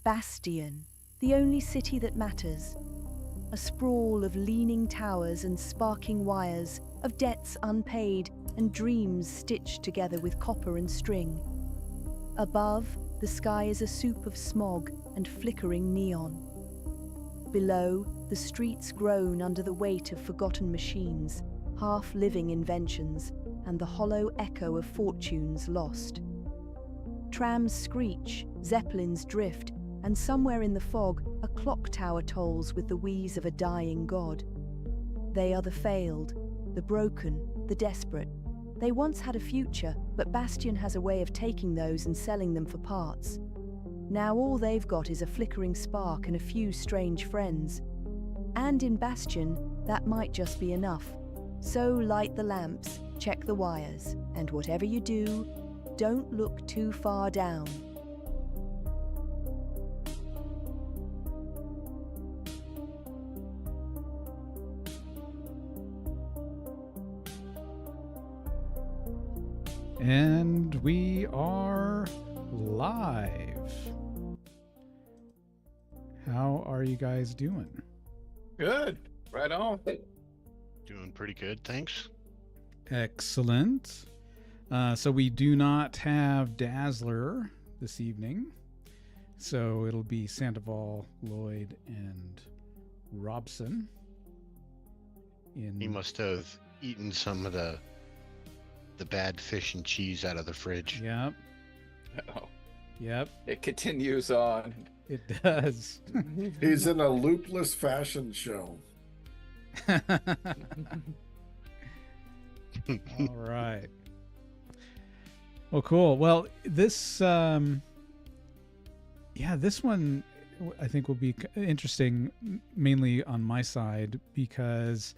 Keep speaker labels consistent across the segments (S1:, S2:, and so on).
S1: Bastion, the only city that matters. A sprawl of leaning towers and sparking wires, of debts unpaid and dreams stitched together with copper and string. Above, the sky is a soup of smog and flickering neon. Below, the streets groan under the weight of forgotten machines, half-living inventions, and the hollow echo of fortunes lost. Trams screech, zeppelins drift, and somewhere in the fog, a clock tower tolls with the wheeze of a dying god. They are the failed, the broken, the desperate. They once had a future, but Bastion has a way of taking those and selling them for parts. Now all they've got is a flickering spark and a few strange friends. And in Bastion, that might just be enough. So light the lamps, check the wires, and whatever you do, don't look too far down.
S2: And we are live. How are you guys doing?
S3: Good. Right on.
S4: Doing pretty good, thanks.
S2: Excellent. So we do not have Dazzler this evening. So it'll be Sandoval, Lloyd, and Robson.
S4: He must have eaten some of the bad fish and cheese out of the fridge.
S2: Yep.
S3: Oh,
S2: Yep.
S3: it continues on.
S2: It does.
S5: He's in a loopless fashion show.
S2: All right. Well, cool. Well, this this one I think will be interesting, mainly on my side, because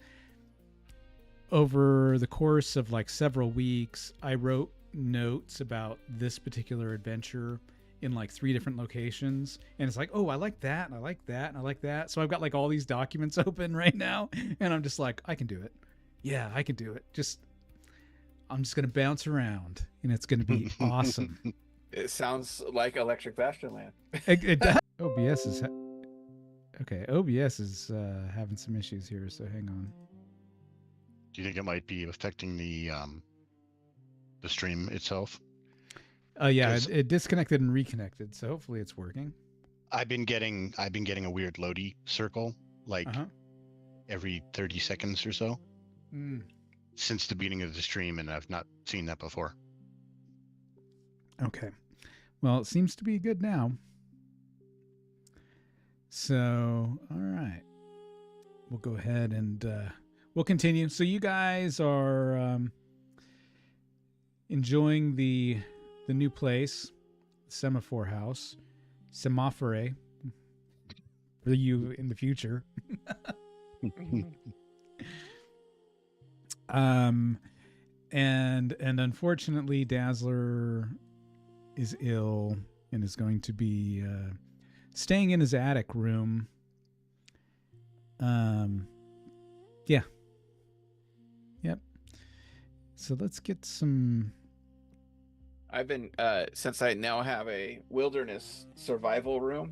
S2: over the course of like several weeks, I wrote notes about this particular adventure in like 3 different locations, and it's like, oh, I like that, and I like that, and I like that. So I've got like all these documents open right now, and I'm just like, I can do it. Yeah, I can do it. I'm just gonna bounce around, and it's gonna be awesome.
S3: It sounds like Electric Bastionland.
S2: It does. OBS is okay. OBS is having some issues here, so hang on.
S4: Do you think it might be affecting the stream itself?
S2: Yeah, it disconnected and reconnected, so hopefully it's working.
S4: I've been getting a weird Lodi circle like every 30 seconds or so since the beginning of the stream, and I've not seen that before.
S2: Okay. Well, it seems to be good now. So, all right. We'll go ahead and we'll continue. So you guys are enjoying the new place, Semaphore House, Semaphore, for you in the future. And unfortunately, Dazzler is ill and is going to be staying in his attic room. Yeah. Yep. So let's get some.
S3: I've been since I now have a wilderness survival room.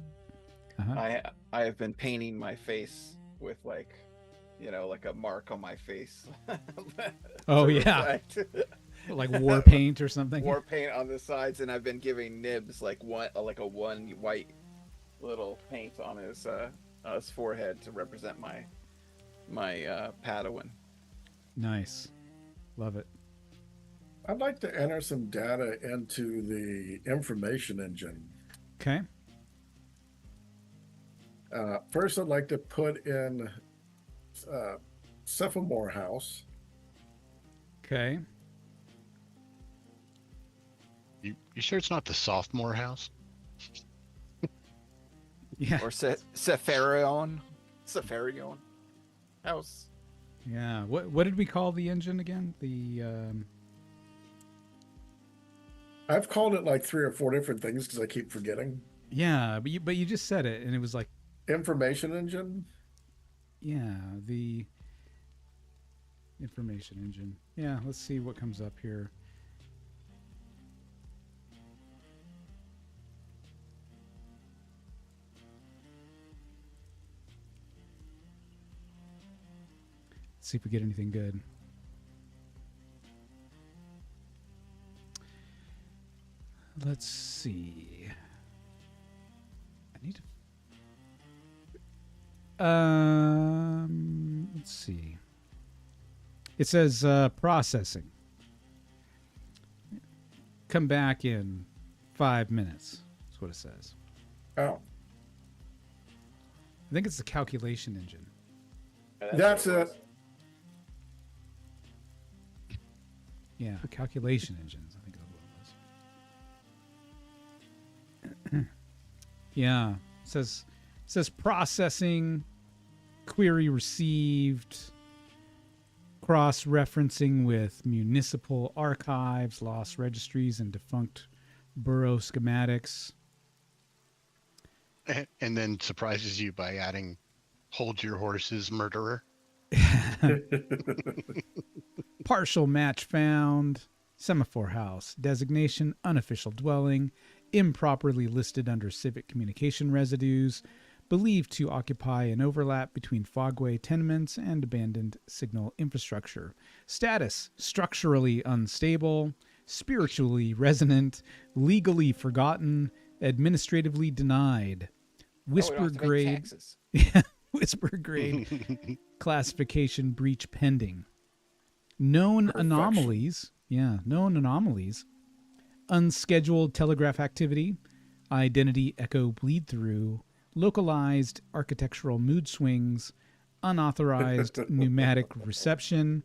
S3: I have been painting my face with like a mark on my face.
S2: Oh yeah. Like war paint or something.
S3: War paint on the sides, and I've been giving Nibs like a one white little paint on his forehead to represent my Padawan.
S2: Nice. Love it.
S5: I'd like to enter some data into the information engine.
S2: Okay.
S5: First, I'd like to put in Semaphore House.
S2: Okay.
S4: You sure it's not the sophomore house?
S3: Yeah. Or Sefarion house.
S2: Yeah. What did we call the engine again? The
S5: I've called it like 3 or 4 different things because I keep forgetting.
S2: Yeah, but you just said it, and it was like
S5: information engine.
S2: Yeah, the information engine. Yeah, let's see what comes up here. Let's see if we get anything good. Let's see. I need to. Let's see. It says processing. Come back in 5 minutes. That's what it says.
S5: Oh,
S2: I think it's the calculation engine.
S5: that's it.
S2: Yeah, calculation engines. I think that's what it was. Yeah, it says processing, query received, cross-referencing with municipal archives, lost registries, and defunct borough schematics.
S4: And then surprises you by adding "Hold your horses, murderer."
S2: Partial match found. Semaphore house. Designation unofficial dwelling. Improperly listed under civic communication residues. Believed to occupy an overlap between fogway tenements and abandoned signal infrastructure. Status structurally unstable. Spiritually resonant. Legally forgotten. Administratively denied. Whisper grade. Whisper grade. Classification breach pending. Known anomalies. Yeah, known anomalies. Unscheduled telegraph activity. Identity echo bleed through. Localized architectural mood swings. Unauthorized pneumatic reception.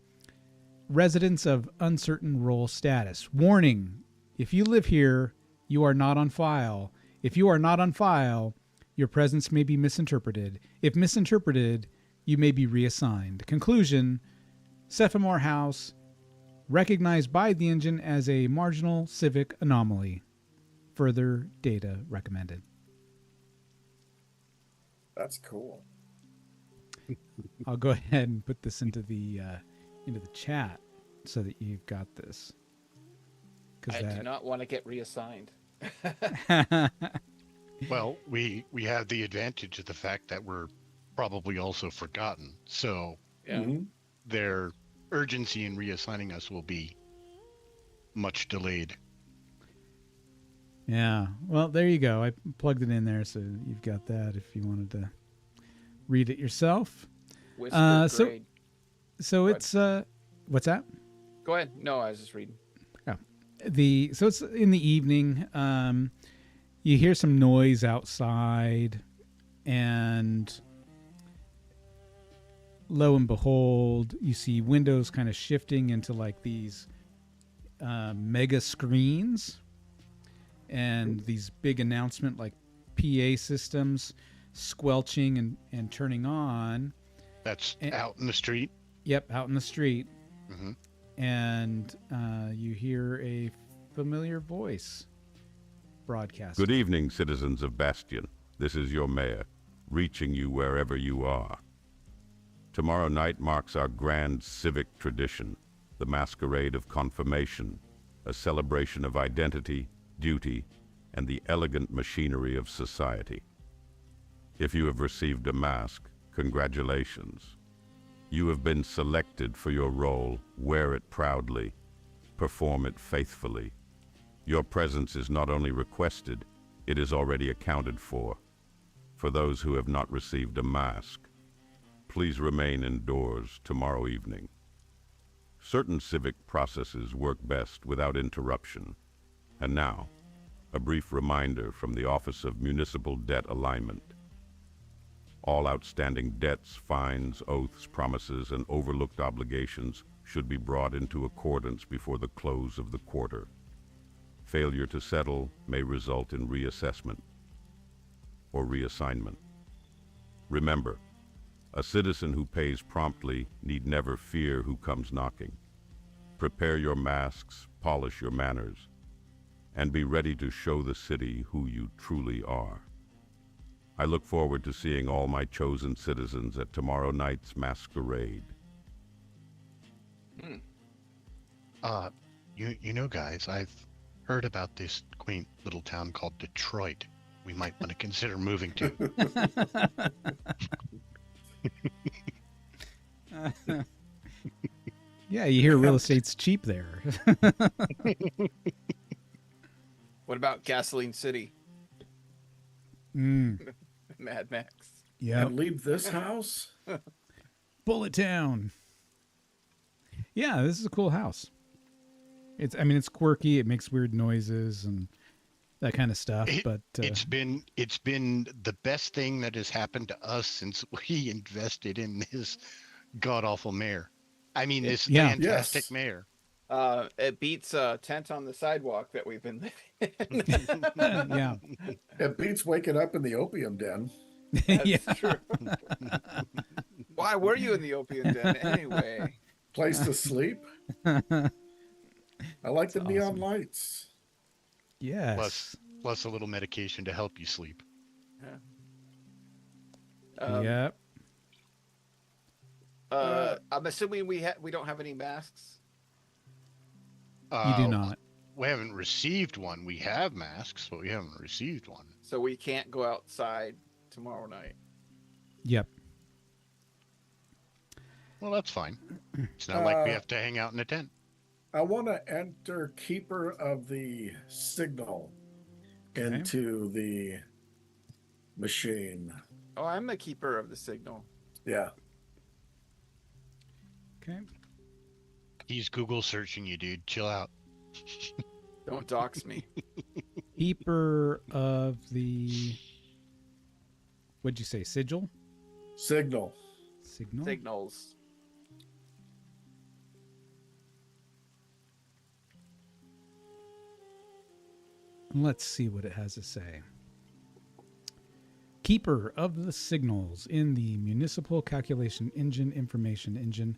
S2: Residents of uncertain role status. Warning: if you live here, you are not on file. If you are not on file, your presence may be misinterpreted. If misinterpreted, you may be reassigned. Conclusion: Semaphore House, recognized by the engine as a marginal civic anomaly. Further data recommended.
S5: That's cool.
S2: I'll go ahead and put this into the chat so that you've got this.
S3: I do not want to get reassigned.
S4: Well, we have the advantage of the fact that we're probably also forgotten. So their urgency in reassigning us will be much delayed.
S2: Yeah. Well, there you go. I plugged it in there, so you've got that if you wanted to read it yourself. So it's what's that?
S3: Go ahead. No, I was just reading.
S2: Oh. So it's in the evening. You hear some noise outside, and lo and behold, you see windows kind of shifting into like these mega screens and these big announcement like PA systems squelching and turning on.
S4: That's out in the street?
S2: Yep, out in the street.
S4: Mm-hmm.
S2: And you hear a familiar voice broadcast.
S6: Good evening, citizens of Bastion. This is your mayor, reaching you wherever you are. Tomorrow night marks our grand civic tradition, the Masquerade of Confirmation, a celebration of identity, duty, and the elegant machinery of society. If you have received a mask, congratulations. You have been selected for your role. Wear it proudly. Perform it faithfully. Your presence is not only requested, it is already accounted for. For those who have not received a mask, please remain indoors tomorrow evening. Certain civic processes work best without interruption. And now, a brief reminder from the Office of Municipal Debt Alignment. All outstanding debts, fines, oaths, promises, and overlooked obligations should be brought into accordance before the close of the quarter. Failure to settle may result in reassessment or reassignment. Remember, a citizen who pays promptly need never fear who comes knocking. Prepare your masks, polish your manners, and be ready to show the city who you truly are. I look forward to seeing all my chosen citizens at tomorrow night's masquerade.
S4: You know, guys, I've heard about this quaint little town called Detroit. We might want to consider moving to.
S2: Yeah, you hear real estate's cheap there.
S3: What about Gasoline City?
S2: Mm.
S3: Mad Max.
S2: Yeah.
S5: And leave this house?
S2: Bullet Town. Yeah, this is a cool house. It's quirky. It makes weird noises and that kind of stuff. But
S4: it's been the best thing that has happened to us since we invested in this god awful mayor. I mean, this fantastic mayor.
S3: It beats a tent on the sidewalk that we've been living in.
S2: Yeah.
S5: It beats waking up in the opium den.
S3: That's true. Why were you in the opium den anyway?
S5: Place to sleep. I like the neon lights.
S2: Yes.
S4: Plus a little medication to help you sleep.
S2: Yep.
S3: I'm assuming we don't have any masks.
S2: You do not.
S4: We haven't received one. We have masks, but we haven't received one.
S3: So we can't go outside tomorrow night.
S2: Yep.
S4: Well, that's fine. It's not like we have to hang out in a tent.
S5: I want to enter Keeper of the Signal into the machine.
S3: Oh, I'm the Keeper of the Signal.
S5: Yeah.
S2: Okay.
S4: He's Google searching you, dude. Chill out.
S3: Don't dox me.
S2: Keeper of the... What'd you say? Sigil?
S5: Signal.
S3: Signals.
S2: Let's see what it has to say. Keeper of the signals in the Municipal Calculation Engine Information Engine.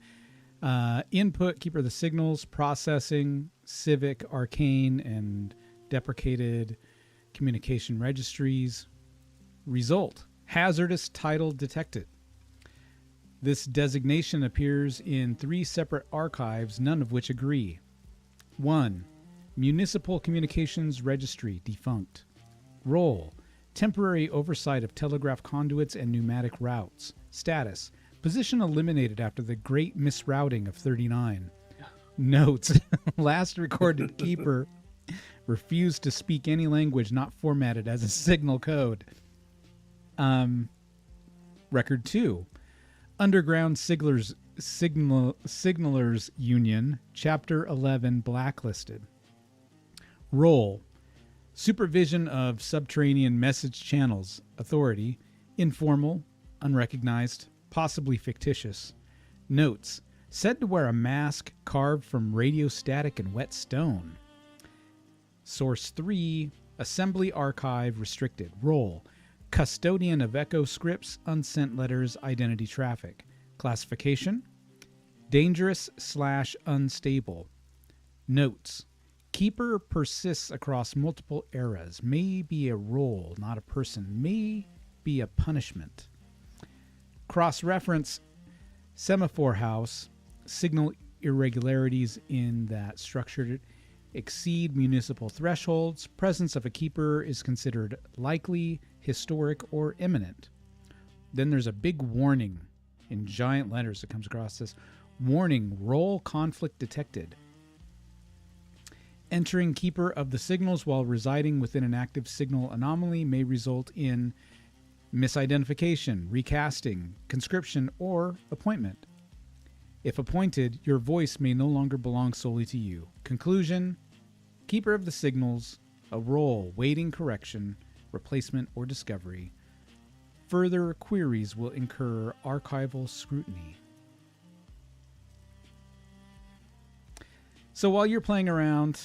S2: Input, keeper of the signals, processing, civic, arcane, and deprecated communication registries. Result, hazardous title detected. This designation appears in 3 separate archives, none of which agree. 1. Municipal Communications Registry, defunct. Role, temporary oversight of telegraph conduits and pneumatic routes. Status, position eliminated after the great misrouting of 39. Notes, last recorded keeper refused to speak any language not formatted as a signal code. Record 2, Underground Signalers Union, Chapter 11, blacklisted. Role, supervision of subterranean message channels. Authority, informal, unrecognized, possibly fictitious. Notes, said to wear a mask carved from radiostatic and wet stone. Source 3, Assembly Archive restricted. Role, custodian of echo scripts, unsent letters, identity traffic. Classification, dangerous/unstable. Notes, keeper persists across multiple eras. May be a role, not a person. May be a punishment. Cross-reference, semaphore house, signal irregularities in that structure exceed municipal thresholds. Presence of a keeper is considered likely, historic, or imminent. Then there's a big warning in giant letters that comes across this. Warning, role conflict detected. Entering keeper of the signals while residing within an active signal anomaly may result in misidentification, recasting, conscription, or appointment. If appointed, your voice may no longer belong solely to you. Conclusion, keeper of the signals, a role waiting correction, replacement, or discovery. Further queries will incur archival scrutiny. So while you're playing around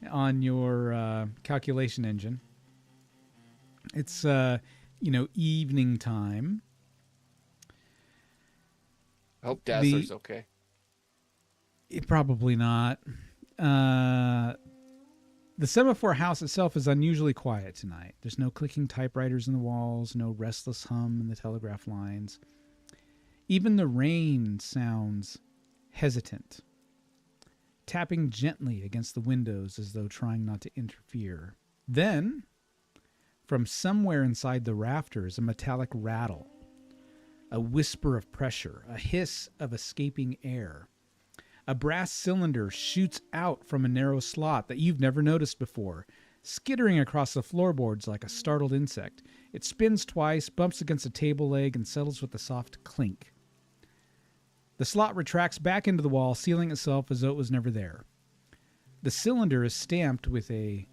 S2: on your calculation engine, it's evening time.
S3: I hope Dazzler's okay.
S2: Probably not. The semaphore house itself is unusually quiet tonight. There's no clicking typewriters in the walls, no restless hum in the telegraph lines. Even the rain sounds hesitant, tapping gently against the windows as though trying not to interfere. Then, from somewhere inside the rafters, a metallic rattle, a whisper of pressure, a hiss of escaping air. A brass cylinder shoots out from a narrow slot that you've never noticed before, skittering across the floorboards like a startled insect. It spins twice, bumps against a table leg, and settles with a soft clink. The slot retracts back into the wall, sealing itself as though it was never there. The cylinder is stamped with a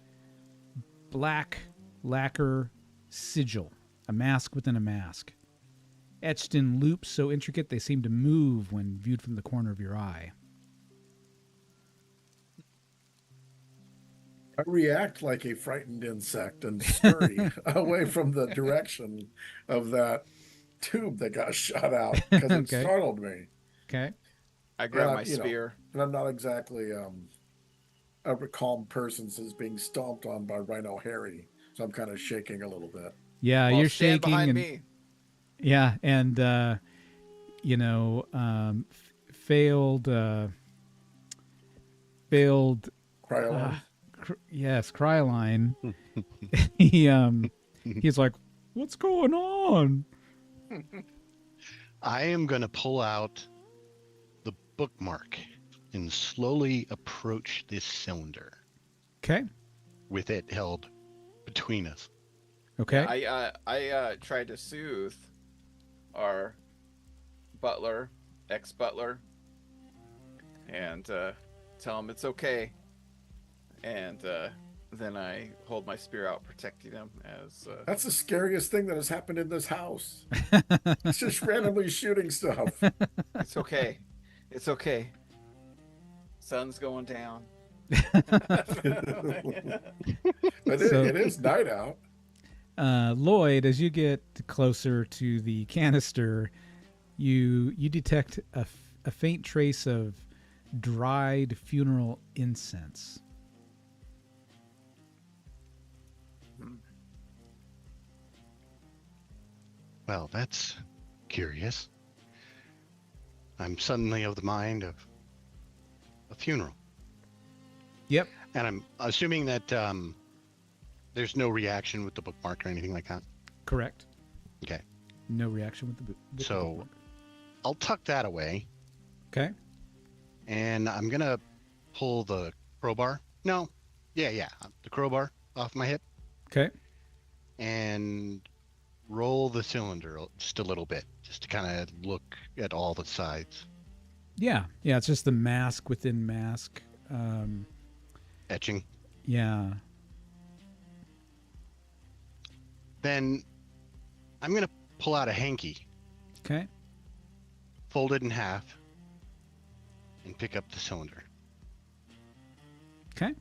S2: black lacquer sigil, a mask within a mask, etched in loops so intricate they seem to move when viewed from the corner of your eye.
S5: I react like a frightened insect and scurry away from the direction of that tube that got shot out because it startled me.
S2: Okay.
S3: I grab my spear.
S5: And I'm not exactly a calm person since being stomped on by Rhino Harry. So I'm kind of shaking a little bit.
S2: Yeah, you're shaking.
S3: Behind me.
S2: Yeah, and, failed
S5: Cryoline.
S2: Yes, Cryoline. He's like, what's going on?
S4: I am going to pull out the bookmark and slowly approach this cylinder.
S2: Okay.
S4: With it held between us.
S2: Okay.
S3: I tried to soothe our butler, ex-butler, and tell him it's okay. And then I hold my spear out, protecting him as...
S5: That's the scariest thing that has happened in this house. It's just randomly shooting stuff.
S3: It's okay. It's okay. Sun's going down.
S5: But it is night out.
S2: Lloyd, as you get closer to the canister, you detect a faint trace of dried funeral incense.
S4: Well, that's curious. I'm suddenly of the mind of a funeral.
S2: Yep.
S4: And I'm assuming that there's no reaction with the bookmark or anything like that.
S2: Correct.
S4: Okay.
S2: No reaction with the bookmark.
S4: I'll tuck that away.
S2: Okay.
S4: And I'm going to pull the crowbar. No. Yeah. The crowbar off my hip.
S2: Okay.
S4: And roll the cylinder just a little bit, just to kind of look at all the sides.
S2: Yeah, it's just the mask within mask.
S4: Etching.
S2: Yeah.
S4: Then I'm going to pull out a hanky.
S2: Okay.
S4: Fold it in half and pick up the cylinder.
S2: Okay.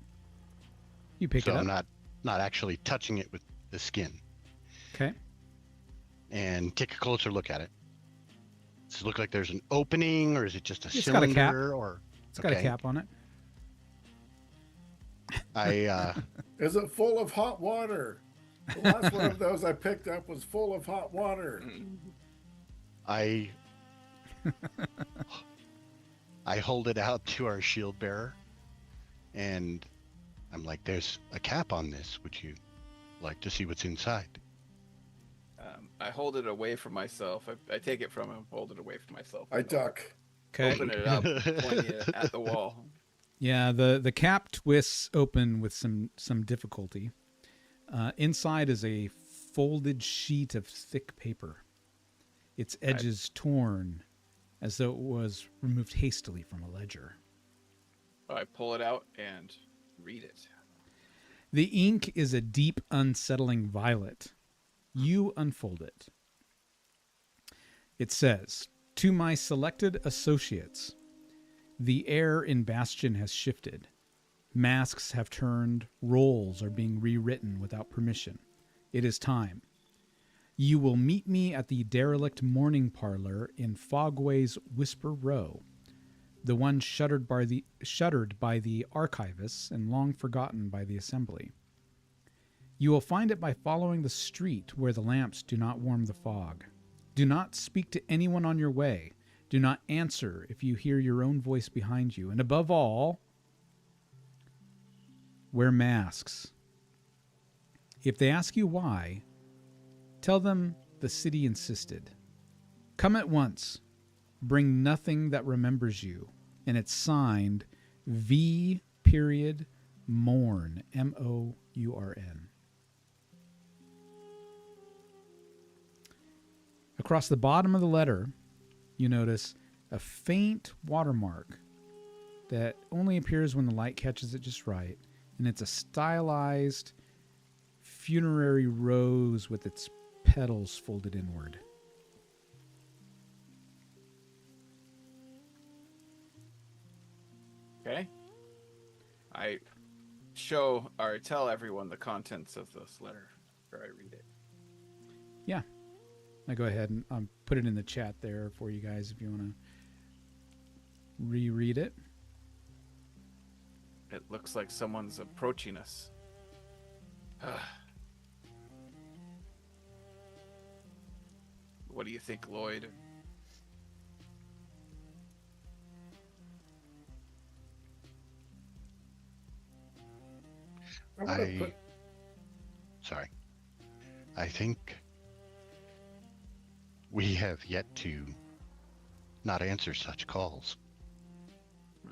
S2: You pick it up.
S4: So I'm not actually touching it with the skin.
S2: Okay.
S4: And take a closer look at it. Does it look like there's an opening, or is it just a cylinder?
S2: Got a cap.
S4: Or
S2: it's got a cap on it.
S5: Is it full of hot water? The last one of those I picked up was full of hot water.
S4: I hold it out to our shield bearer, and I'm like, "There's a cap on this. Would you like to see what's inside?"
S3: I hold it away from myself. I take it from him, hold it away from myself.
S5: I duck.
S2: Okay.
S3: Open it up, pointing it at the wall.
S2: Yeah, the cap twists open with some difficulty. Inside is a folded sheet of thick paper. Its edges torn, as though it was removed hastily from a ledger.
S3: I pull it out and read it.
S2: The ink is a deep, unsettling violet. You unfold it. It says, "To my selected associates, the air in Bastion has shifted. Masks have turned, roles are being rewritten without permission. It is time. You will meet me at the derelict morning parlor in Fogway's Whisper Row, the one shuttered by the archivists and long forgotten by the assembly. You will find it by following the street where the lamps do not warm the fog. Do not speak to anyone on your way. Do not answer if you hear your own voice behind you. And above all, wear masks. If they ask you why, tell them the city insisted. Come at once. Bring nothing that remembers you. And it's signed V. Mourn. Mourn. Across the bottom of the letter, you notice a faint watermark that only appears when the light catches it just right. And it's a stylized funerary rose with its petals folded inward.
S3: Okay. I show or tell everyone the contents of this letter after I read it.
S2: Yeah. I go ahead and put it in the chat there for you guys if you want to reread it.
S3: It looks like someone's approaching us. What do you think, Lloyd?
S4: Sorry. I think we have yet to not answer such calls.
S5: I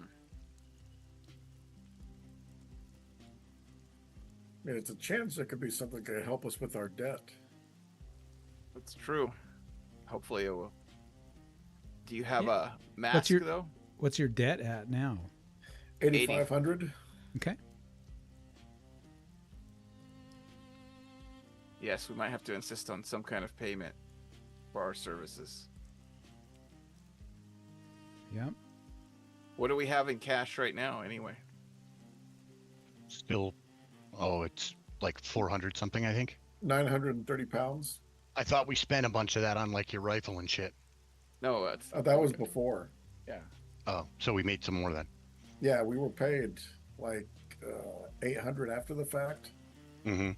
S5: mean, it's a chance there could be something that could help us with our debt.
S3: That's true. Hopefully it will. Do you have a mask, though?
S2: What's your debt at now?
S5: 8,500.
S2: Okay.
S3: Yes, we might have to insist on some kind of payment for our services.
S2: Yep.
S3: What do we have in cash right now, anyway?
S4: Still, it's like 400 something, I think.
S5: 930 pounds.
S4: I thought we spent a bunch of that on like your rifle and shit.
S3: No, that's
S5: that was before.
S3: Yeah.
S4: Oh, so we made some more then.
S5: Yeah, we were paid like 800 after the fact.
S4: Mm-hmm.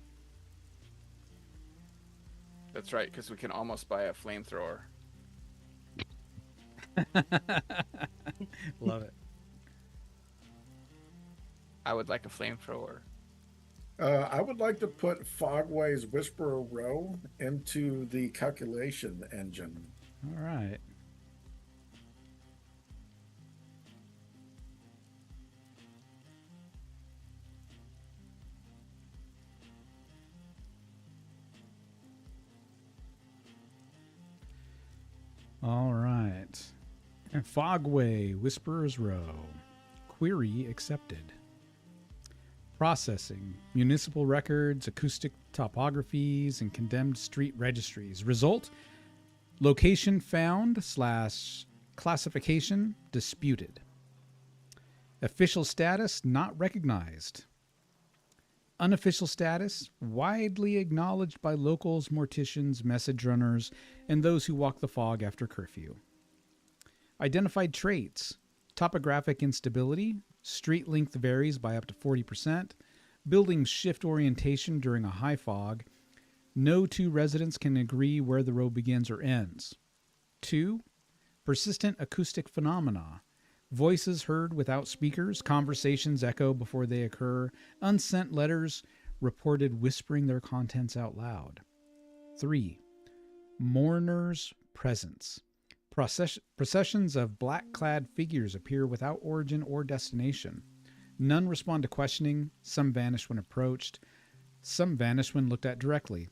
S3: That's right, because we can almost buy a flamethrower.
S2: Love it.
S3: I would like a flamethrower.
S5: I would like to put Fogway's Whisperer Row into the calculation engine.
S2: All right. All right. And Fogway, Whisperer's Row. Query accepted. Processing. Municipal records, acoustic topographies, and condemned street registries. Result. Location found / classification disputed. Official status not recognized. Unofficial status widely acknowledged by locals, morticians, message runners, and those who walk the fog after curfew. Identified traits: topographic instability, street length varies by up to 40%, buildings shift orientation during a high fog, no two residents can agree where the road begins or ends. 2. Persistent acoustic phenomena. Voices heard without speakers, conversations echo before they occur, unsent letters reported whispering their contents out loud. 3. Mourners' presence. Processions of black-clad figures appear without origin or destination. None respond to questioning, some vanish when approached, some vanish when looked at directly.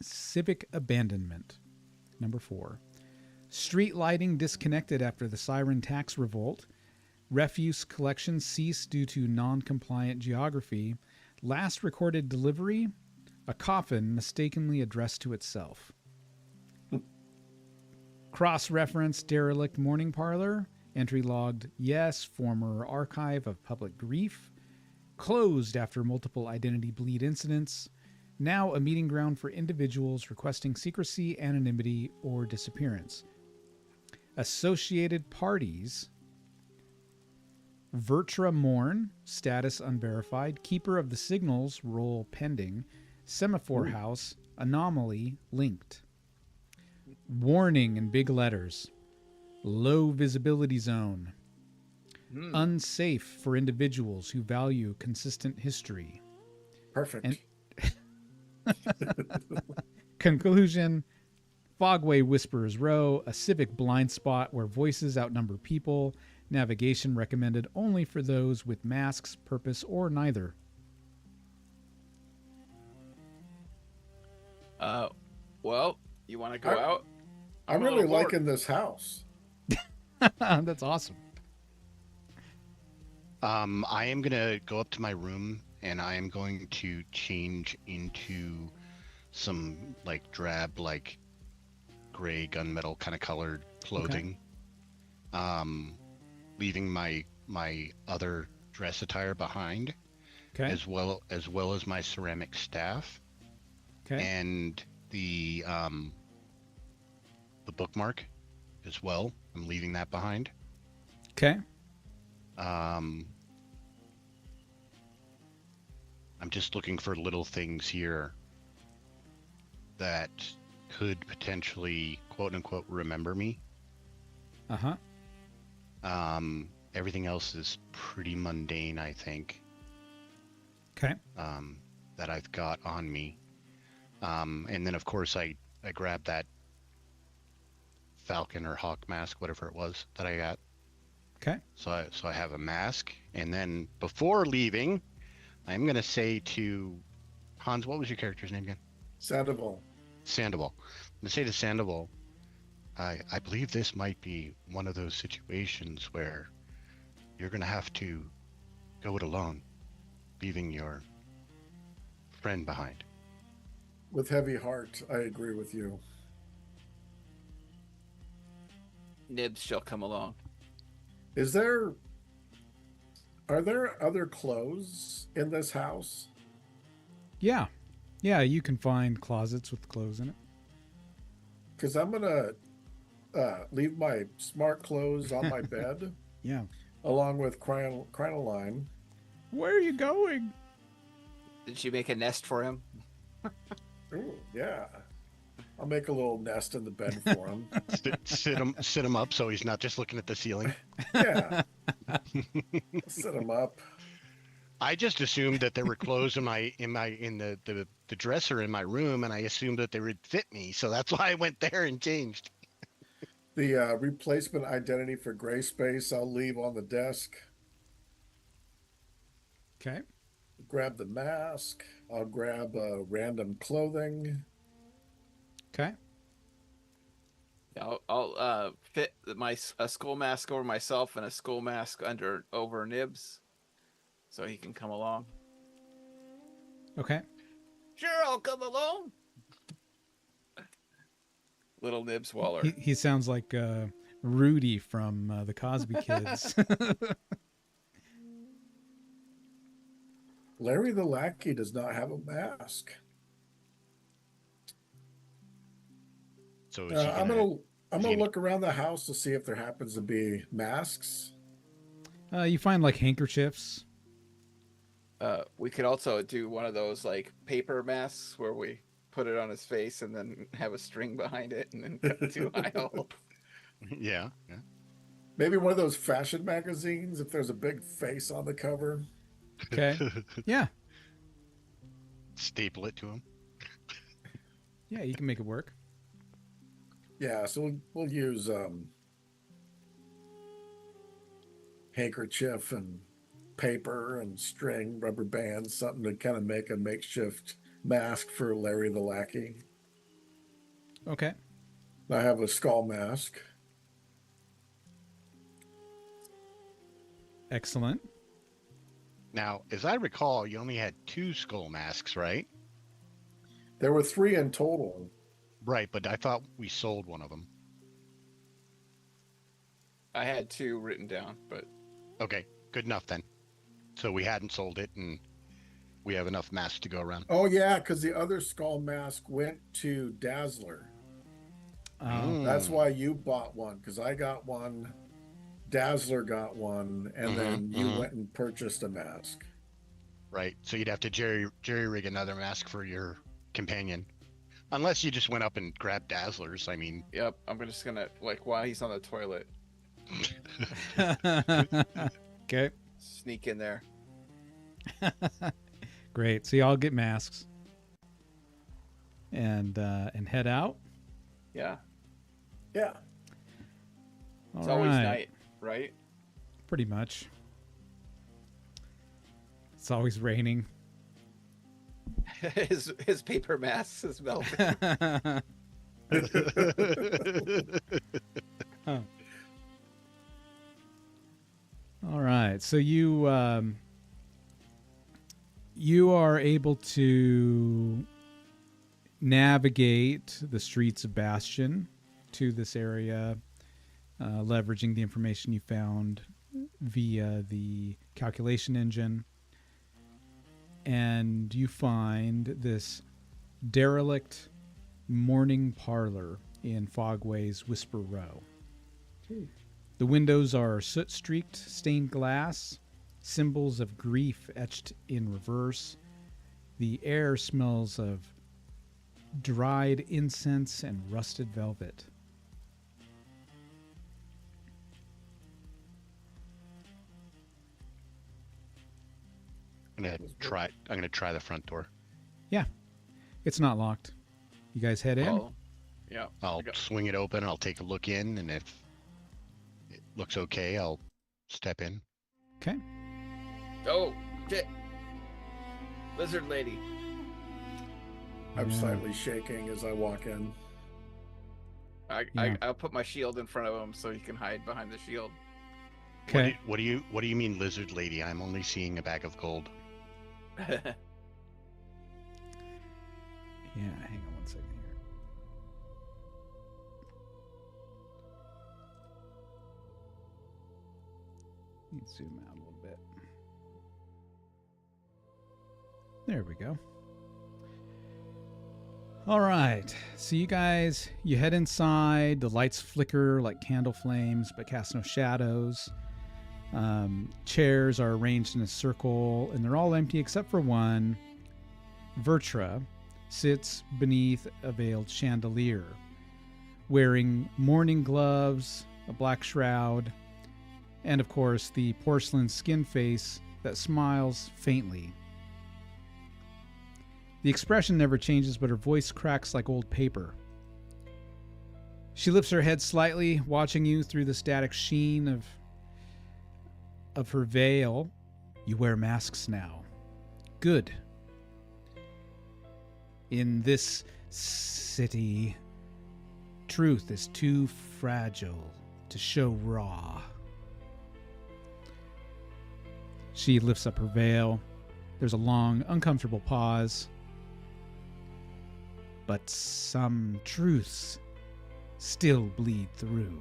S2: Civic abandonment. Number 4. Street lighting disconnected after the siren tax revolt. Refuse collection ceased due to non-compliant geography. Last recorded delivery, a coffin mistakenly addressed to itself. Cross-reference derelict morning parlor. Entry logged, yes, former archive of public grief. Closed after multiple identity bleed incidents. Now a meeting ground for individuals requesting secrecy, anonymity, or disappearance. Associated parties: Vertra Morn, status unverified. Keeper of the Signals, role pending. Semaphore House, anomaly linked. Warning in big letters: low visibility zone. Unsafe for individuals who value consistent history.
S5: Perfect.
S2: And conclusion: Fogway Whisperers Row, a civic blind spot where voices outnumber people. Navigation recommended only for those with masks, purpose, or neither.
S3: Well, you want to go out?
S5: I'm really liking this house.
S2: That's awesome.
S4: I am going to go up to my room and I am going to change into some like drab, like gray gunmetal kind of colored clothing. Okay. Leaving my other dress attire behind, okay, as well as my ceramic staff, okay, and the bookmark as well. I'm leaving that behind.
S2: Okay.
S4: I'm just looking for little things here that could potentially, quote unquote, remember me.
S2: Uh-huh.
S4: Everything else is pretty mundane, I think.
S2: Okay.
S4: That I've got on me. And then of course I grabbed that falcon or hawk mask, whatever it was that I got.
S2: Okay.
S4: So I have a mask, and then before leaving, I'm gonna say to Hans, what was your character's name again?
S5: Sandoval.
S4: Sandoval. I'm gonna say to Sandoval, I believe this might be one of those situations where you're going to have to go it alone, leaving your friend behind.
S5: With heavy heart, I agree with you.
S3: Nibs shall come along.
S5: Are there other clothes in this house?
S2: Yeah. Yeah, you can find closets with clothes in it.
S5: Because I'm going to leave my smart clothes on my bed.
S2: Yeah.
S5: Along with crinoline.
S2: Where are you going?
S3: Did she make a nest for him?
S5: Ooh, yeah. I'll make a little nest in the bed for him.
S4: sit him up so he's not just looking at the ceiling.
S5: Yeah. Sit him up.
S4: I just assumed that there were clothes in the dresser in my room, and I assumed that they would fit me, so that's why I went there and changed.
S5: The replacement identity for gray space I'll leave on the desk.
S2: Okay.
S5: Grab the mask. I'll grab random clothing.
S2: Okay.
S3: I'll fit a skull mask over myself and a skull mask over Nibs, so he can come along.
S2: Okay.
S3: Sure, I'll come along. Little Nibs Waller.
S2: He sounds like Rudy from the Cosby Kids.
S5: Larry the Lackey does not have a mask.
S4: So
S5: I'm gonna look around the house to see if there happens to be masks.
S2: You find like handkerchiefs.
S3: We could also do one of those like paper masks where we put it on his face and then have a string behind it and then cut two aisle.
S4: Yeah.
S5: Maybe one of those fashion magazines if there's a big face on the cover.
S2: Okay. Yeah.
S4: Staple it to him.
S2: Yeah, you can make it work.
S5: Yeah, so we'll use handkerchief and paper and string, rubber bands, something to kind of make a makeshift mask for Larry the Lackey.
S2: Okay.
S5: I have a skull mask.
S2: Excellent.
S4: Now, as I recall, you only had 2 skull masks, right?
S5: There were 3 in total.
S4: Right, but I thought we sold one of them.
S3: I had 2 written down, but...
S4: Okay, good enough then. So we hadn't sold it, and we have enough masks to go around.
S5: Oh, yeah, because the other skull mask went to Dazzler. That's why you bought one, because I got one, Dazzler got one, and then you went and purchased a mask.
S4: Right, so you'd have to jerry-rig another mask for your companion. Unless you just went up and grabbed Dazzler's, I mean...
S3: Yep, I'm just gonna, like, while he's on the toilet.
S2: Okay.
S3: Sneak in there.
S2: Great. So y'all get masks and head out.
S3: Yeah.
S5: Yeah.
S3: It's always night, right?
S2: Pretty much. It's always raining.
S3: his paper mask is melting.
S2: Huh. All right. So you are able to navigate the streets of Bastion to this area, leveraging the information you found via the calculation engine. And you find this derelict morning parlor in Fogway's Whisper Row. The windows are soot-streaked stained glass, symbols of grief etched in reverse. The air smells of dried incense and rusted velvet.
S4: I'm gonna try the front door.
S2: Yeah, it's not locked. You guys head in?
S3: Oh, yeah.
S4: I'll swing it open. I'll take a look in, and if it looks okay, I'll step in.
S2: Okay.
S3: Oh, shit. Lizard lady.
S5: I'm slightly shaking as I walk in.
S3: I'll put my shield in front of him so he can hide behind the shield.
S2: Okay.
S4: What do you mean, lizard lady? I'm only seeing a bag of gold.
S2: Yeah, hang on one second here. Need to zoom out a little bit. There we go. All right. So you guys, you head inside. The lights flicker like candle flames, but cast no shadows. Chairs are arranged in a circle, and they're all empty except for one. Vertra sits beneath a veiled chandelier, wearing mourning gloves, a black shroud, and of course the porcelain skin face that smiles faintly. The expression never changes, but her voice cracks like old paper. She lifts her head slightly, watching you through the static sheen of her veil. You wear masks now. Good. In this city, truth is too fragile to show raw. She lifts up her veil. There's a long, uncomfortable pause. But some truths still bleed through.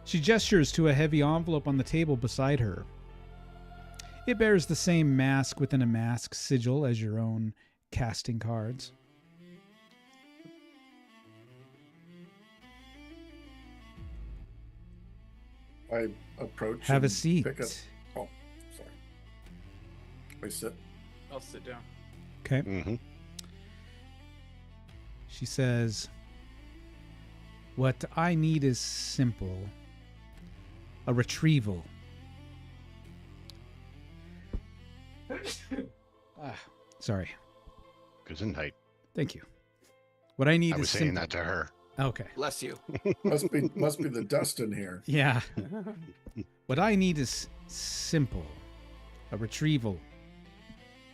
S2: She gestures to a heavy envelope on the table beside her. It bears the same mask within a mask sigil as your own casting cards.
S5: I approach.
S2: Have a
S5: and
S2: seat.
S5: Pick up. Oh, sorry. I sit.
S3: I'll sit down.
S2: Okay.
S4: Mm-hmm.
S2: She says, "What I need is simple. A retrieval." Sorry.
S4: Gesundheit.
S2: Thank you. What I need
S4: I
S2: is
S4: was saying
S2: simple.
S4: that to her.
S2: Okay.
S3: Bless you.
S5: Must be the dust in here.
S2: Yeah. What I need is simple. A retrieval.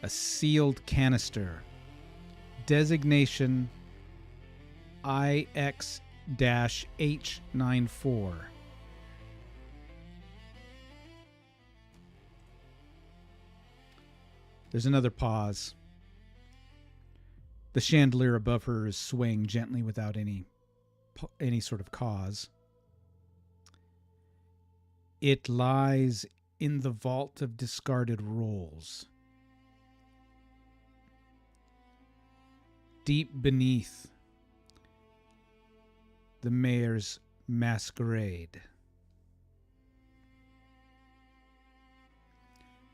S2: A sealed canister. Designation IX-H94. There's another pause. The chandelier above her is swaying gently without any sort of cause. It lies in the vault of discarded rolls. Deep beneath the mayor's masquerade.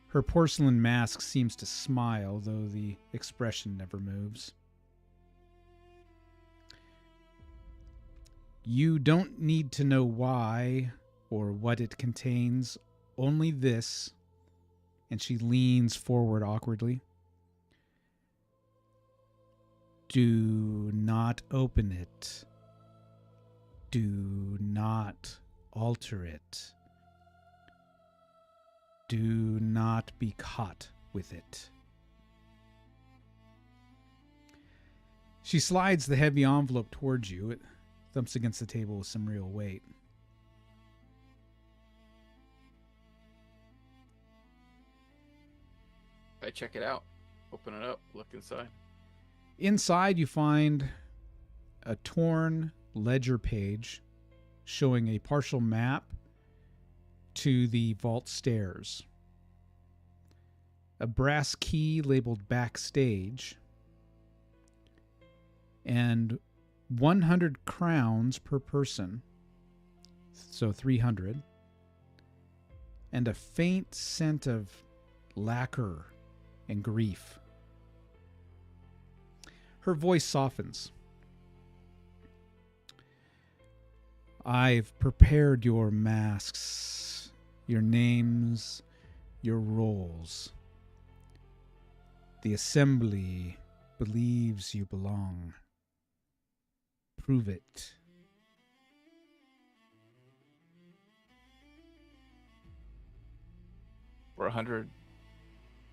S2: Her porcelain mask seems to smile, though the expression never moves. You don't need to know why or what it contains, only this. And she leans forward awkwardly. Do not open it. Do not alter it. Do not be caught with it. She slides the heavy envelope towards you. It thumps against the table with some real weight.
S3: I check it out. Open it up. Look inside.
S2: Inside, you find a torn ledger page showing a partial map to the vault stairs. A brass key labeled backstage. And 100 crowns per person. So 300. And a faint scent of lacquer and grief. Her voice softens. I've prepared your masks, your names, your roles. The assembly believes you belong. Prove it.
S3: For 100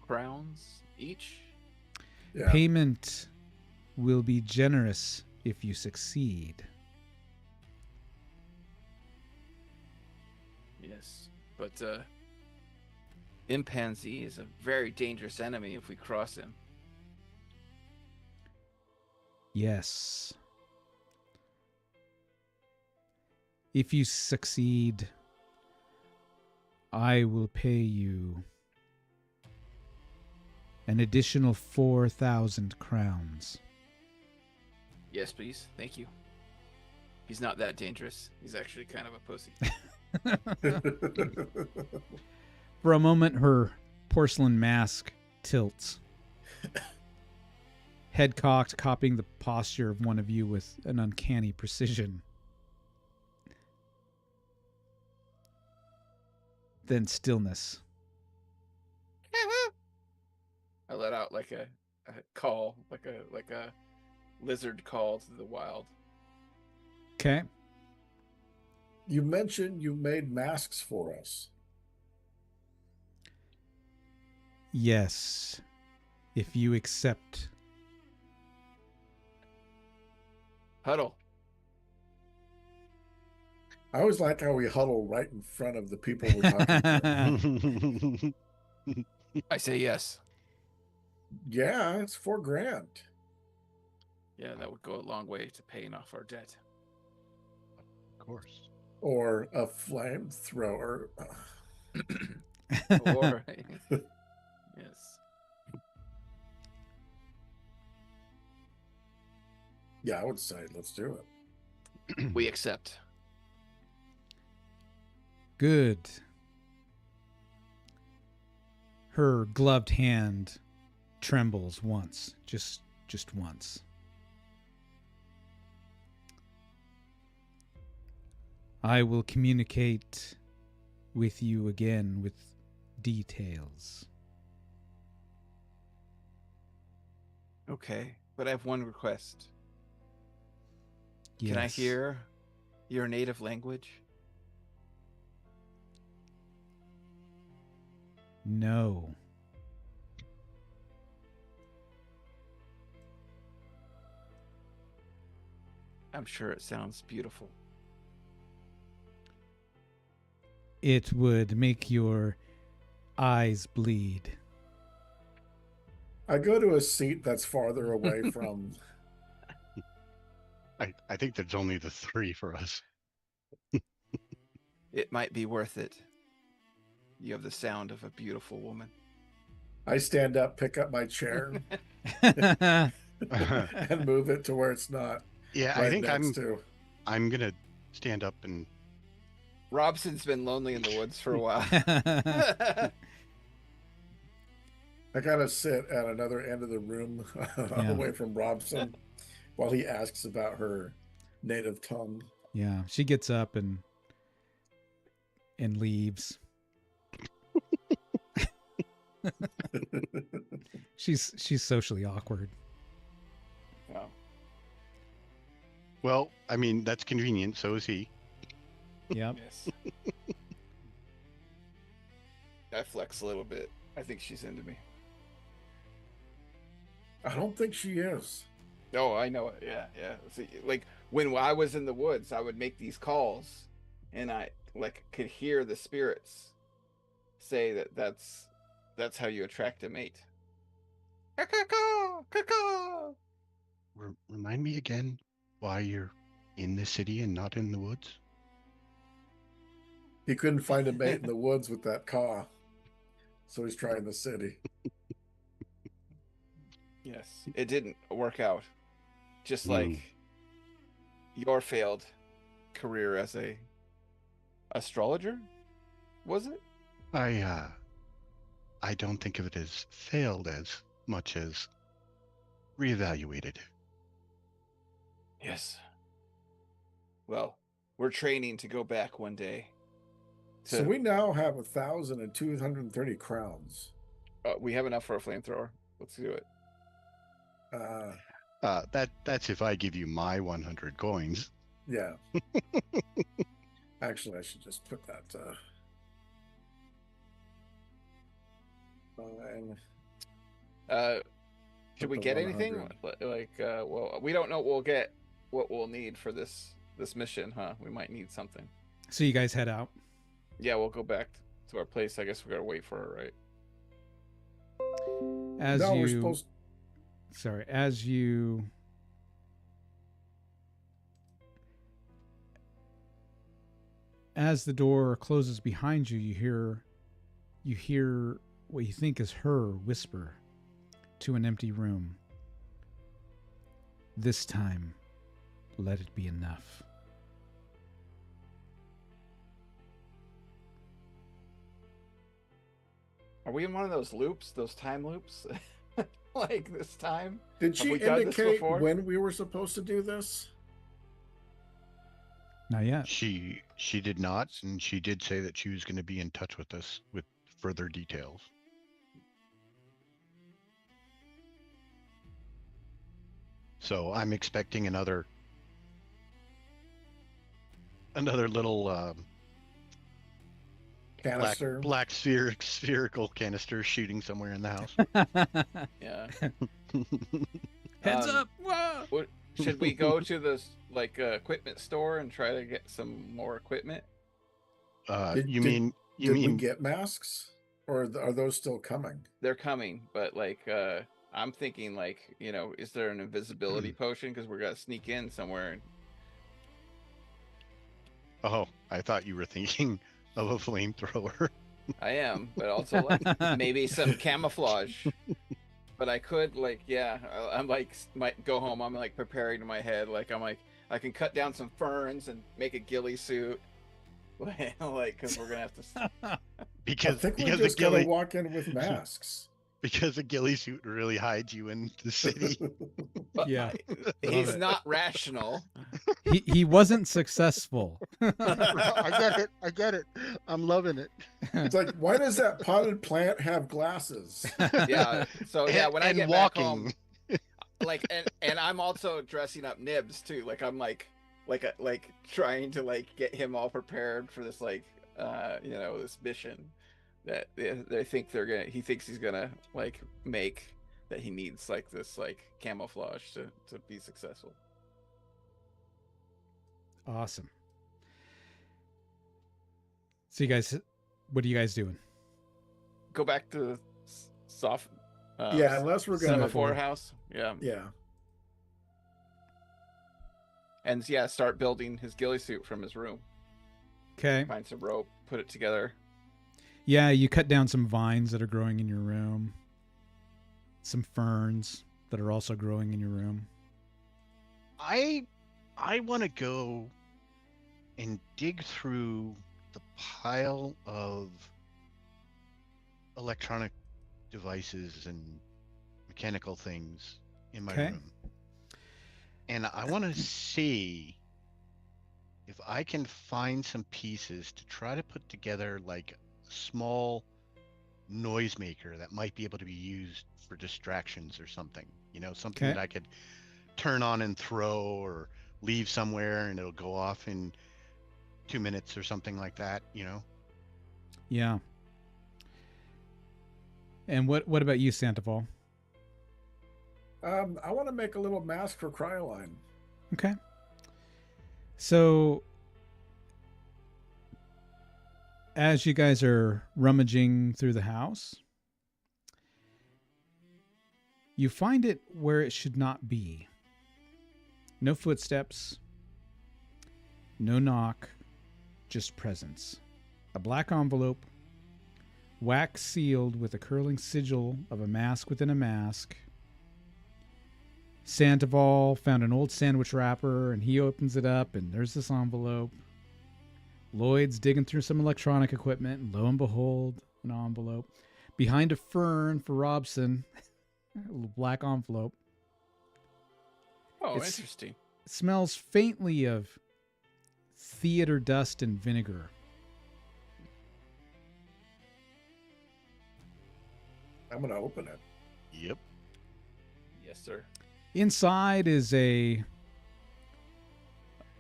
S3: crowns each?
S5: Yeah.
S2: Payment will be generous if you succeed.
S3: Yes, but Impanzi is a very dangerous enemy if we cross him.
S2: Yes. If you succeed, I will pay you an additional 4,000 crowns.
S3: Yes, please. Thank you. He's not that dangerous. He's actually kind of a pussy.
S2: For a moment, her porcelain mask tilts. Head cocked, copying the posture of one of you with an uncanny precision. Then stillness.
S3: I let out like a call, like a lizard call to the wild.
S2: Okay.
S5: You mentioned you made masks for us.
S2: Yes, if you accept.
S3: Huddle.
S5: I always like how we huddle right in front of the people we're talking to.
S3: I say yes.
S5: Yeah, it's $4,000.
S3: Yeah, that would go a long way to paying off our debt.
S4: Of course.
S5: Or a flamethrower.
S3: Or yes.
S5: Yeah, I would say let's do it.
S3: We accept.
S2: Good. Her gloved hand trembles once, just once. I will communicate with you again with details.
S3: Okay, but I have one request.
S2: Yes.
S3: Can I hear your native language?
S2: No.
S3: I'm sure it sounds beautiful.
S2: It would make your eyes bleed.
S5: I go to a seat that's farther away from.
S4: I think there's only the three for us.
S3: It might be worth it. You have the sound of a beautiful woman.
S5: I stand up, pick up my chair, and move it to where it's not.
S4: Yeah,
S5: Right
S4: I think
S5: next to.
S4: I'm gonna stand up and
S3: Robson's been lonely in the woods for a while.
S5: I kind of sit at another end of the room, away from Robson, while he asks about her native tongue.
S2: Yeah, she gets up and leaves. She's socially awkward.
S3: Oh.
S4: Well, I mean, that's convenient. So is he.
S2: Yep.
S3: Yes. I flex a little bit. I think she's into me.
S5: I don't think she is.
S3: Oh, I know it. Yeah, yeah. See, like when I was in the woods, I would make these calls, and I like could hear the spirits say that that's how you attract a mate.
S4: Remind me again why you're in the city and not in the woods.
S5: He couldn't find a mate in the woods with that caw, so he's trying the city.
S3: Yes, it didn't work out. Just like your failed career as a astrologer, was it?
S4: I don't think of it as failed as much as reevaluated.
S3: Yes. Well, we're training to go back one day.
S5: So we now have 1,230 crowns.
S3: We have enough for a flamethrower. Let's do it.
S4: That's if I give you my 100 coins.
S5: Yeah. Actually, I should just put that.
S3: Should we get anything? Like, well, we don't know what we'll need for this mission, huh? We might need something.
S2: So you guys head out.
S3: Yeah, we'll go back to our place. I guess we gotta wait for her, right?
S5: We're supposed.
S2: Sorry, as you as the door closes behind you, you hear what you think is her whisper to an empty room. This time, let it be enough.
S3: Are we in one of those loops, those time loops? Like this time?
S5: Did she indicate when we were supposed to do this?
S2: Not yet.
S4: She did not, and she did say that she was going to be in touch with us with further details. So I'm expecting another little
S5: canister,
S4: black spherical canister shooting somewhere in the house.
S3: Yeah.
S2: Heads up! Whoa!
S3: Should we go to this equipment store and try to get some more equipment?
S5: Did we get masks, or are those still coming?
S3: They're coming, but I'm thinking is there an invisibility potion, because we're gonna sneak in somewhere?
S4: Oh, I thought you were thinking of a flamethrower.
S3: I am, but also maybe some camouflage. But I could I'm might go home. I'm preparing in my head. I can cut down some ferns and make a ghillie suit. Because we're gonna have to.
S4: because
S5: we just gotta walk in with masks.
S4: Because a ghillie suit really hides you in the city.
S2: Yeah,
S3: he's not rational.
S2: He wasn't successful.
S4: I get it. I'm loving it.
S5: It's like, why does that potted plant have glasses?
S3: Yeah. So when I get
S4: walking.
S3: back home, and I'm also dressing up Nibs too. I'm trying to get him all prepared for this this mission that they think he thinks he's gonna make, that he needs this camouflage to be successful.
S2: Awesome. So you guys, what are you guys doing?
S3: Go back to soft.
S5: Unless we're gonna
S3: semaphore house. Yeah. And start building his ghillie suit from his room.
S2: Okay.
S3: Find some rope, put it together.
S2: Yeah, you cut down some vines that are growing in your room. Some ferns that are also growing in your room.
S4: I want to go and dig through the pile of electronic devices and mechanical things in my room. And I want to see if I can find some pieces to try to put together a small noisemaker that might be able to be used for distractions or something. Something that I could turn on and throw, or leave somewhere and it'll go off in 2 minutes or something like that, you know?
S2: Yeah. And what about you, Sandoval?
S5: I want to make a little mask for Cryoline.
S2: Okay. So, as you guys are rummaging through the house, you find it where it should not be. No footsteps, no knock, just presence. A black envelope, wax sealed with a curling sigil of a mask within a mask. Sandoval found an old sandwich wrapper, and he opens it up, and there's this envelope. Lloyd's digging through some electronic equipment, and lo and behold, an envelope. Behind a fern for Robson, a little black envelope.
S3: Oh, interesting.
S2: It smells faintly of theater dust and vinegar.
S5: I'm going to open it.
S4: Yep.
S3: Yes, sir.
S2: Inside is a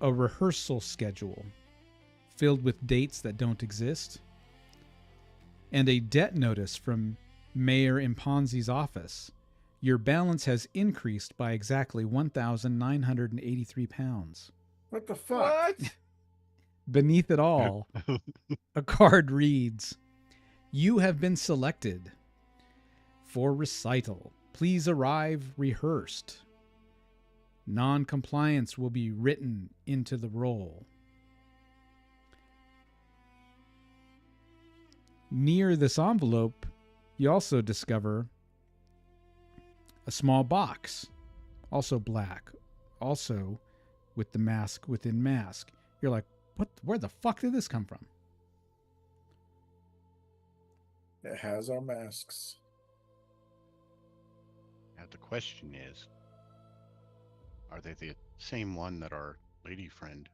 S2: rehearsal schedule filled with dates that don't exist, and a debt notice from Mayor Imponzi's office. Your balance has increased by exactly 1,983 pounds.
S5: What the fuck?
S3: What?
S2: Beneath it all, a card reads, "You have been selected for recital. Please arrive rehearsed. Non-compliance will be written into the roll." Near this envelope, you also discover a small box, also black, also with the mask within mask. You're like, what? Where the fuck did this come from?
S5: It has our masks.
S4: Now the question is, are they the same one that our lady friend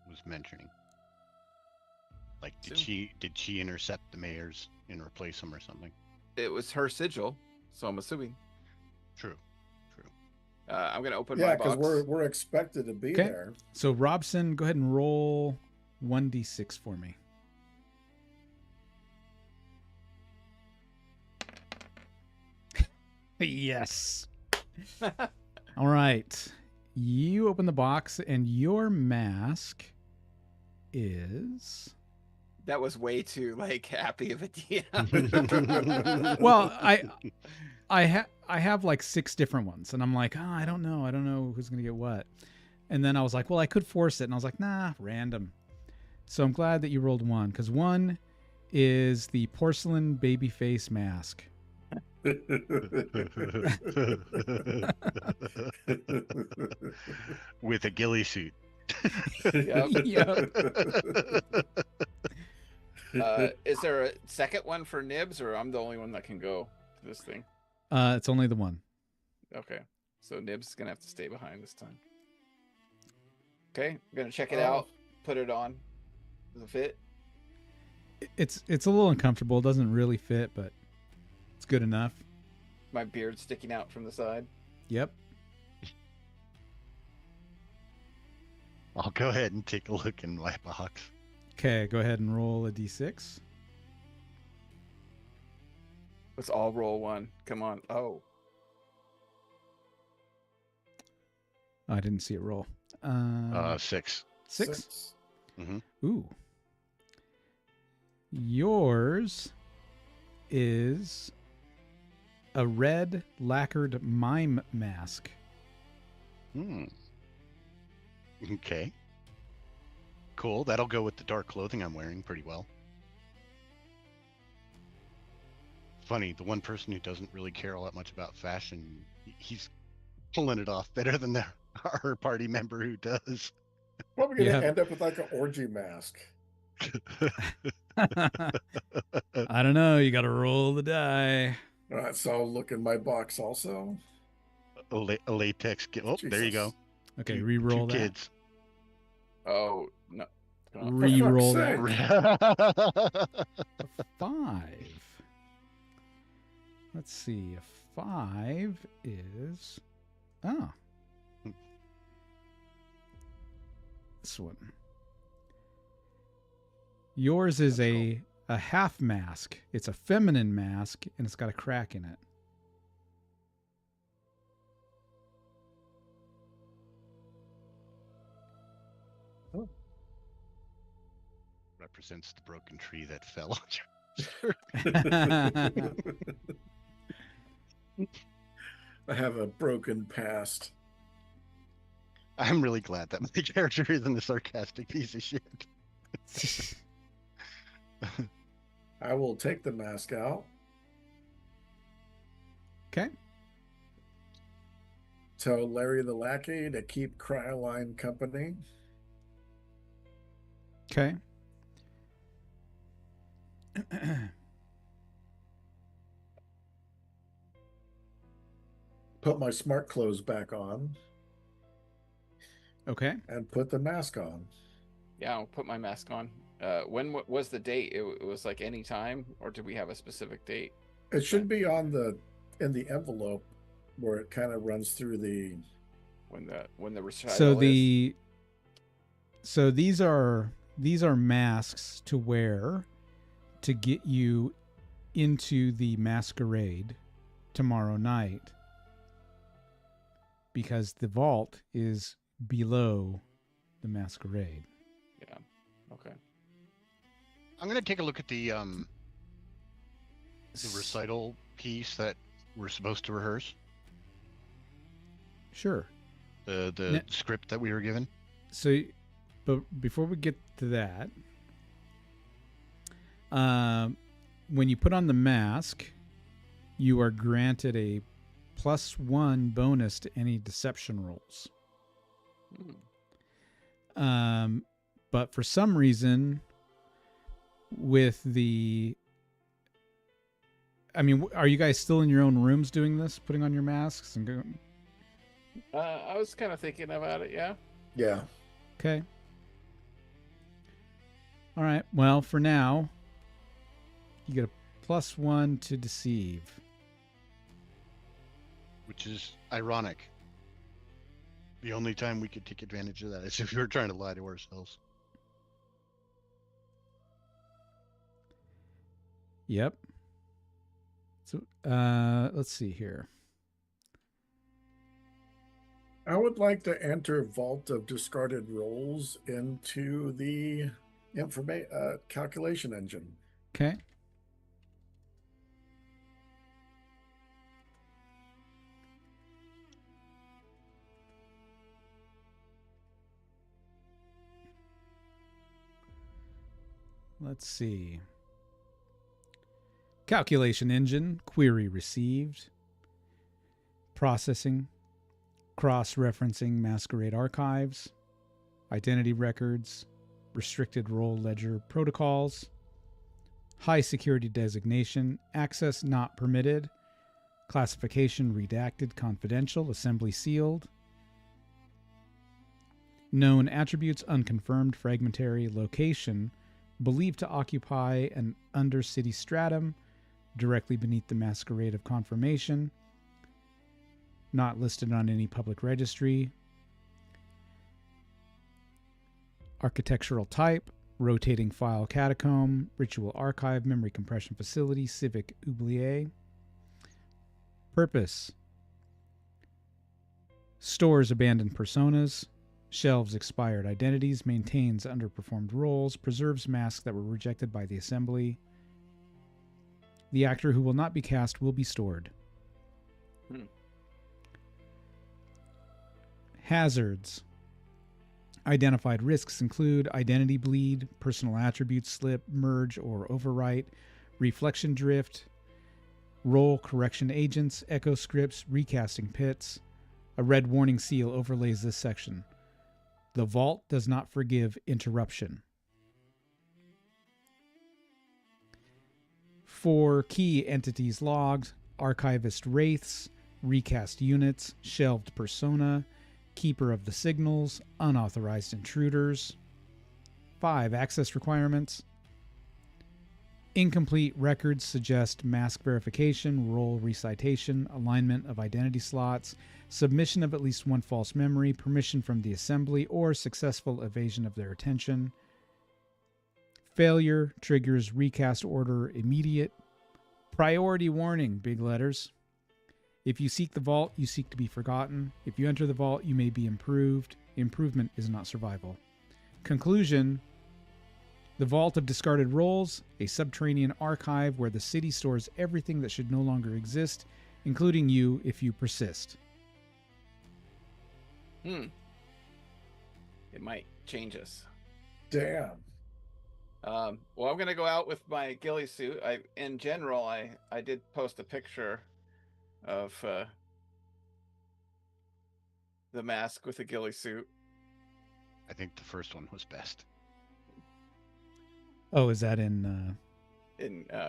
S4: was mentioning? Like, did she intercept the mayor's and replace them or something?
S3: It was her sigil, so I'm assuming.
S4: True.
S3: I'm gonna open
S5: Yeah,
S3: my box.
S5: because we're expected to be there.
S2: So Robson, go ahead and roll 1d6 for me. Yes. All right. You open the box and your mask is...
S3: That was way too happy of a DM.
S2: Well, I have like 6 different ones, and I'm like, I don't know who's gonna get what. And then I was like, well, I could force it, and I was like, nah, random. So I'm glad that you rolled 1, because 1 is the porcelain baby face mask.
S4: With a ghillie suit.
S3: Yep. Is there a second one for Nibs, or I'm the only one that can go to this thing?
S2: It's only the one.
S3: Okay, so Nibs is gonna have to stay behind this time. Okay, I'm gonna check it out. Put it on. Does it fit?
S2: It's a little uncomfortable. It doesn't really fit, but it's good enough.
S3: My beard sticking out from the side.
S2: Yep.
S4: I'll go ahead and take a look in my box.
S2: Okay, go ahead and roll a d6.
S3: Let's all roll 1. Come on. Oh.
S2: I didn't see it roll.
S4: 6.
S2: 6?
S4: Mm-hmm.
S2: Ooh. Yours is a red lacquered mime mask.
S4: Okay. Cool. That'll go with the dark clothing I'm wearing pretty well. Funny, the one person who doesn't really care all that much about fashion, he's pulling it off better than our party member who does.
S5: Probably going to end up with like an orgy mask.
S2: I don't know. You got to roll the die.
S5: All right, so I'll look in my box also.
S4: A latex. Oh, Jesus. There you go.
S2: Okay, re-roll
S4: two
S2: that.
S4: Kids.
S3: Oh, no.
S2: Re-roll that. A 5. Let's see. A 5 is... Oh. one. Yours is a half mask. It's a feminine mask, and it's got a crack in it.
S4: Oh. Represents the broken tree that fell on you.
S5: I have a broken past.
S4: I'm really glad that my character isn't a sarcastic piece of shit.
S5: I will take the mask out.
S2: Okay.
S5: Tell Larry the lackey to keep Cryoline company.
S2: Okay.
S5: Put my smart clothes back on.
S2: Okay.
S5: And put the mask on.
S3: Yeah, I'll put my mask on. When was the date? It was like any time, or did we have a specific date?
S5: It should be on in the envelope where it kind of runs through the
S3: when the recital is.
S2: So these are masks to wear to get you into the masquerade tomorrow night, because the vault is below the masquerade.
S3: Yeah. Okay.
S4: I'm gonna take a look at the recital piece that we're supposed to rehearse.
S2: Sure.
S4: The script that we were given.
S2: So, but before we get to that, when you put on the mask, you are granted a +1 bonus to any deception rolls. But for some reason, with the... I mean, are you guys still in your own rooms doing this, putting on your masks and going?
S3: I was kind of thinking about it, yeah.
S5: Yeah.
S2: Okay. All right. Well, for now, you get a +1 to deceive.
S4: Which is ironic. The only time we could take advantage of that is if we were trying to lie to ourselves.
S2: Yep. So, let's see here.
S5: I would like to enter Vault of Discarded Rolls into the calculation engine.
S2: Okay. Let's see. Calculation engine, query received. Processing. Cross-referencing masquerade archives. Identity records. Restricted role ledger protocols. High security designation. Access not permitted. Classification redacted confidential. Assembly sealed. Known attributes unconfirmed fragmentary location. Believed to occupy an undercity stratum directly beneath the masquerade of confirmation. Not listed on any public registry. Architectural type, rotating file catacomb, ritual archive, memory compression facility, civic oubliette. Purpose: stores abandoned personas, shelves expired identities, maintains underperformed roles, preserves masks that were rejected by the assembly. The actor who will not be cast will be stored. Hazards. Identified risks include identity bleed, personal attributes slip, merge or overwrite, reflection drift, role correction agents, echo scripts, recasting pits. A red warning seal overlays this section. The vault does not forgive interruption. For key entities logged: archivist wraiths, recast units, shelved persona, keeper of the signals, unauthorized intruders. 5 access requirements. Incomplete records suggest mask verification, role recitation, alignment of identity slots, submission of at least one false memory, permission from the assembly, or successful evasion of their attention. Failure triggers recast order immediate. Priority warning, big letters. If you seek the vault, you seek to be forgotten. If you enter the vault, you may be improved. Improvement is not survival. Conclusion: the Vault of Discarded Rolls, a subterranean archive where the city stores everything that should no longer exist, including you if you persist.
S3: It might change us.
S5: Damn.
S3: Well, I'm gonna go out with my ghillie suit. In general, I did post a picture of the mask with the ghillie suit.
S4: I think the first one was best.
S2: Oh, is that in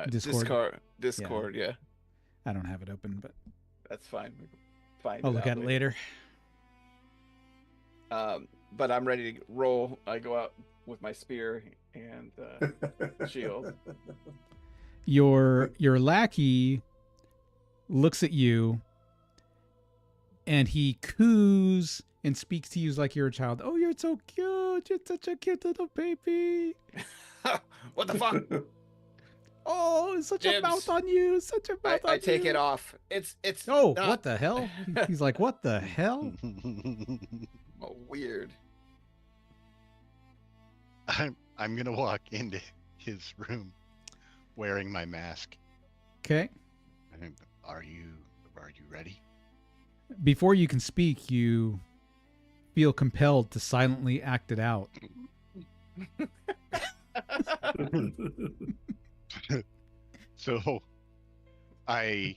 S3: Discord? Yeah.
S2: I don't have it open, but
S3: That's fine. We can find
S2: I'll look at it later.
S3: But I'm ready to roll. I go out with my spear and shield.
S2: Your lackey looks at you and he coos and speaks to you like you're a child. Oh, you're so cute. You're such a cute little baby.
S3: What the fuck?
S2: Oh, such a mouth on you. Such a mouth on you.
S3: I take it off. It's
S2: Oh,
S3: not...
S2: what the hell? He's like, what the hell?
S3: Oh, weird.
S4: I'm gonna walk into his room wearing my mask.
S2: Okay.
S4: Are you ready?
S2: Before you can speak, you feel compelled to silently act it out.
S4: So I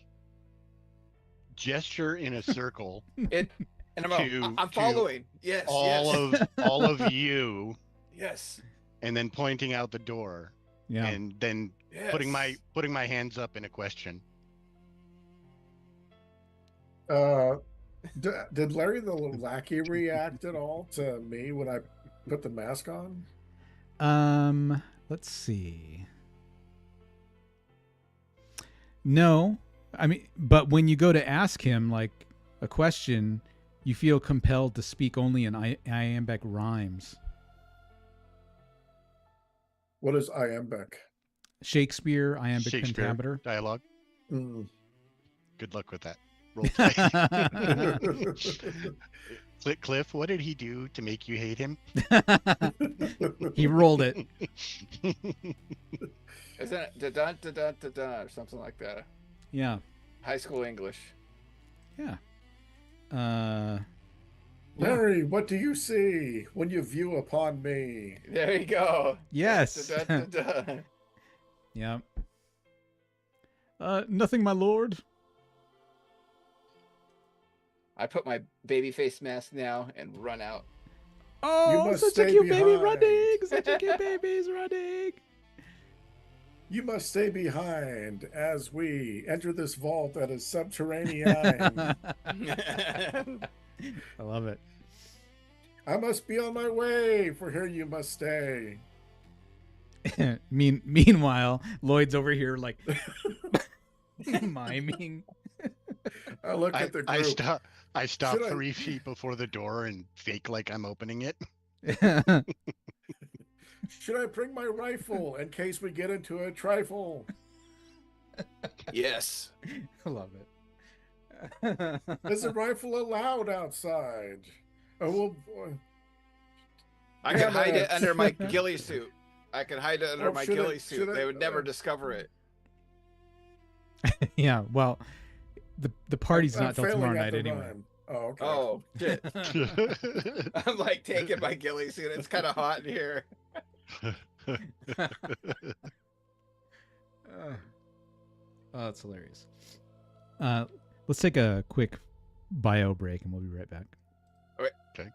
S4: gesture in a circle
S3: I'm following. Yes.
S4: all of you.
S3: Yes.
S4: And then pointing out the door.
S2: Yeah.
S4: And then putting my hands up in a question.
S5: Did Larry the lackey react at all to me when I put the mask on?
S2: Let's see. No, I mean, but when you go to ask him like a question, you feel compelled to speak only in iambic rhymes.
S5: What is iambic?
S2: Shakespeare, iambic pentameter.
S4: Dialogue.
S5: Mm.
S4: Good luck with that. Role play. Cliff, what did he do to make you hate him?
S2: He rolled it.
S3: Is that da-da-da-da-da-da or something like that?
S2: Yeah.
S3: High school English.
S2: Yeah.
S5: Larry, what do you see when you view upon me?
S3: There you go.
S2: Yes.
S3: Da-da-da-da.
S2: Yeah. Nothing, my lord.
S3: I put my baby face mask now and run out.
S2: Oh, such a cute baby running. Such a cute baby's running.
S5: You must stay behind as we enter this vault that is subterranean.
S2: I love it.
S5: I must be on my way, for here you must stay.
S2: Meanwhile, Lloyd's over here like miming.
S5: I look at the group.
S4: I stop 3 feet before the door and fake like I'm opening it.
S5: Should I bring my rifle in case we get into a trifle?
S3: Yes.
S2: I love it.
S5: Is a rifle allowed outside? Oh, well,
S3: I can hide it under my ghillie suit. I can hide it under my ghillie suit. They would never discover it.
S2: Yeah, well, the party's not till tomorrow night anyway.
S5: Oh, okay.
S3: Oh, shit. I'm like taking my ghillie suit. It's kind of hot in here.
S2: Oh, that's hilarious. Let's take a quick bio break and we'll be right back.
S4: Okay.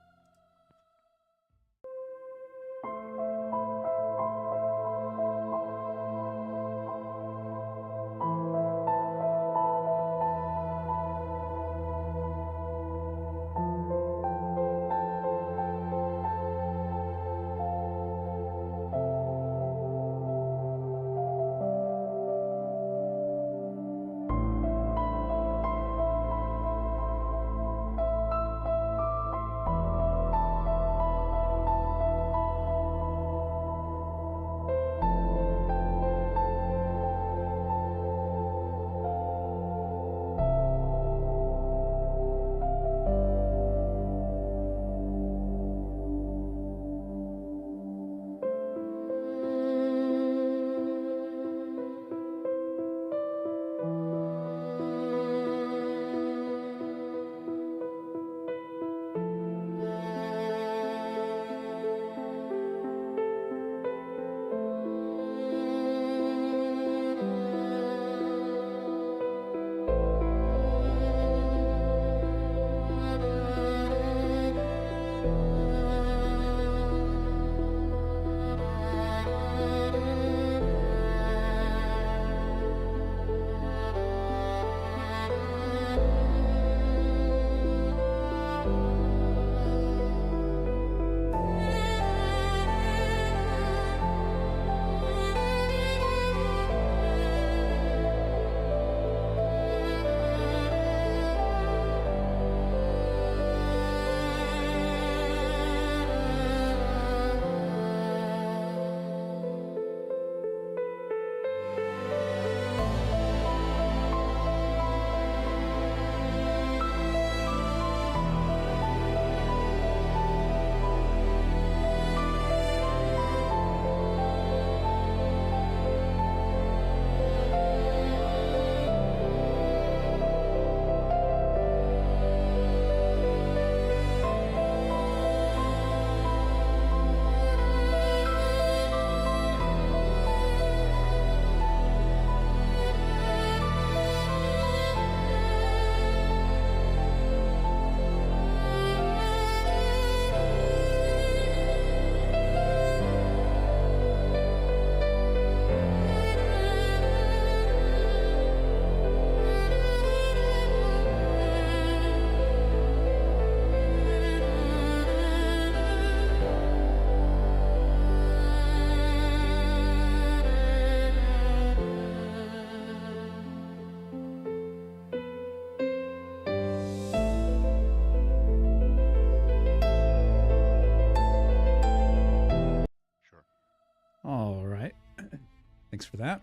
S2: Thanks for that.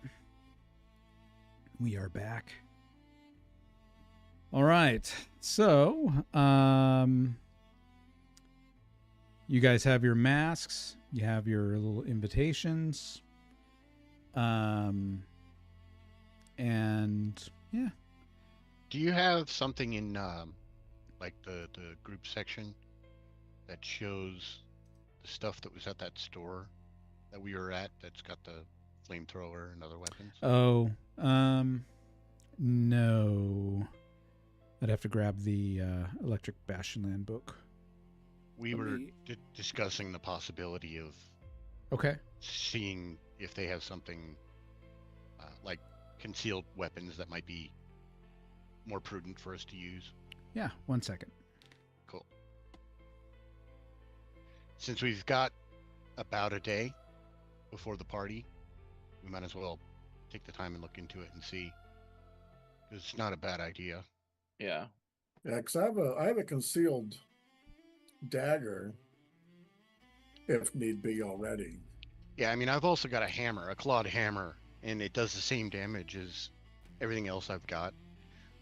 S2: We are back. All right. So, you guys have your masks. You have your little invitations. And yeah.
S4: Do you have something in like the group section that shows the stuff that was at that store that we were at that's got the flamethrower and other weapons?
S2: Oh, no. I'd have to grab the Electric Bastionland book.
S4: We were discussing the possibility of seeing if they have something like concealed weapons that might be more prudent for us to use.
S2: Yeah, 1 second.
S4: Cool. Since we've got about a day before the party, we might as well take the time and look into it and see. It's not a bad idea.
S3: Yeah.
S5: Yeah, because I have a concealed dagger, if need be already.
S4: Yeah, I mean, I've also got a hammer, a clawed hammer, and it does the same damage as everything else I've got.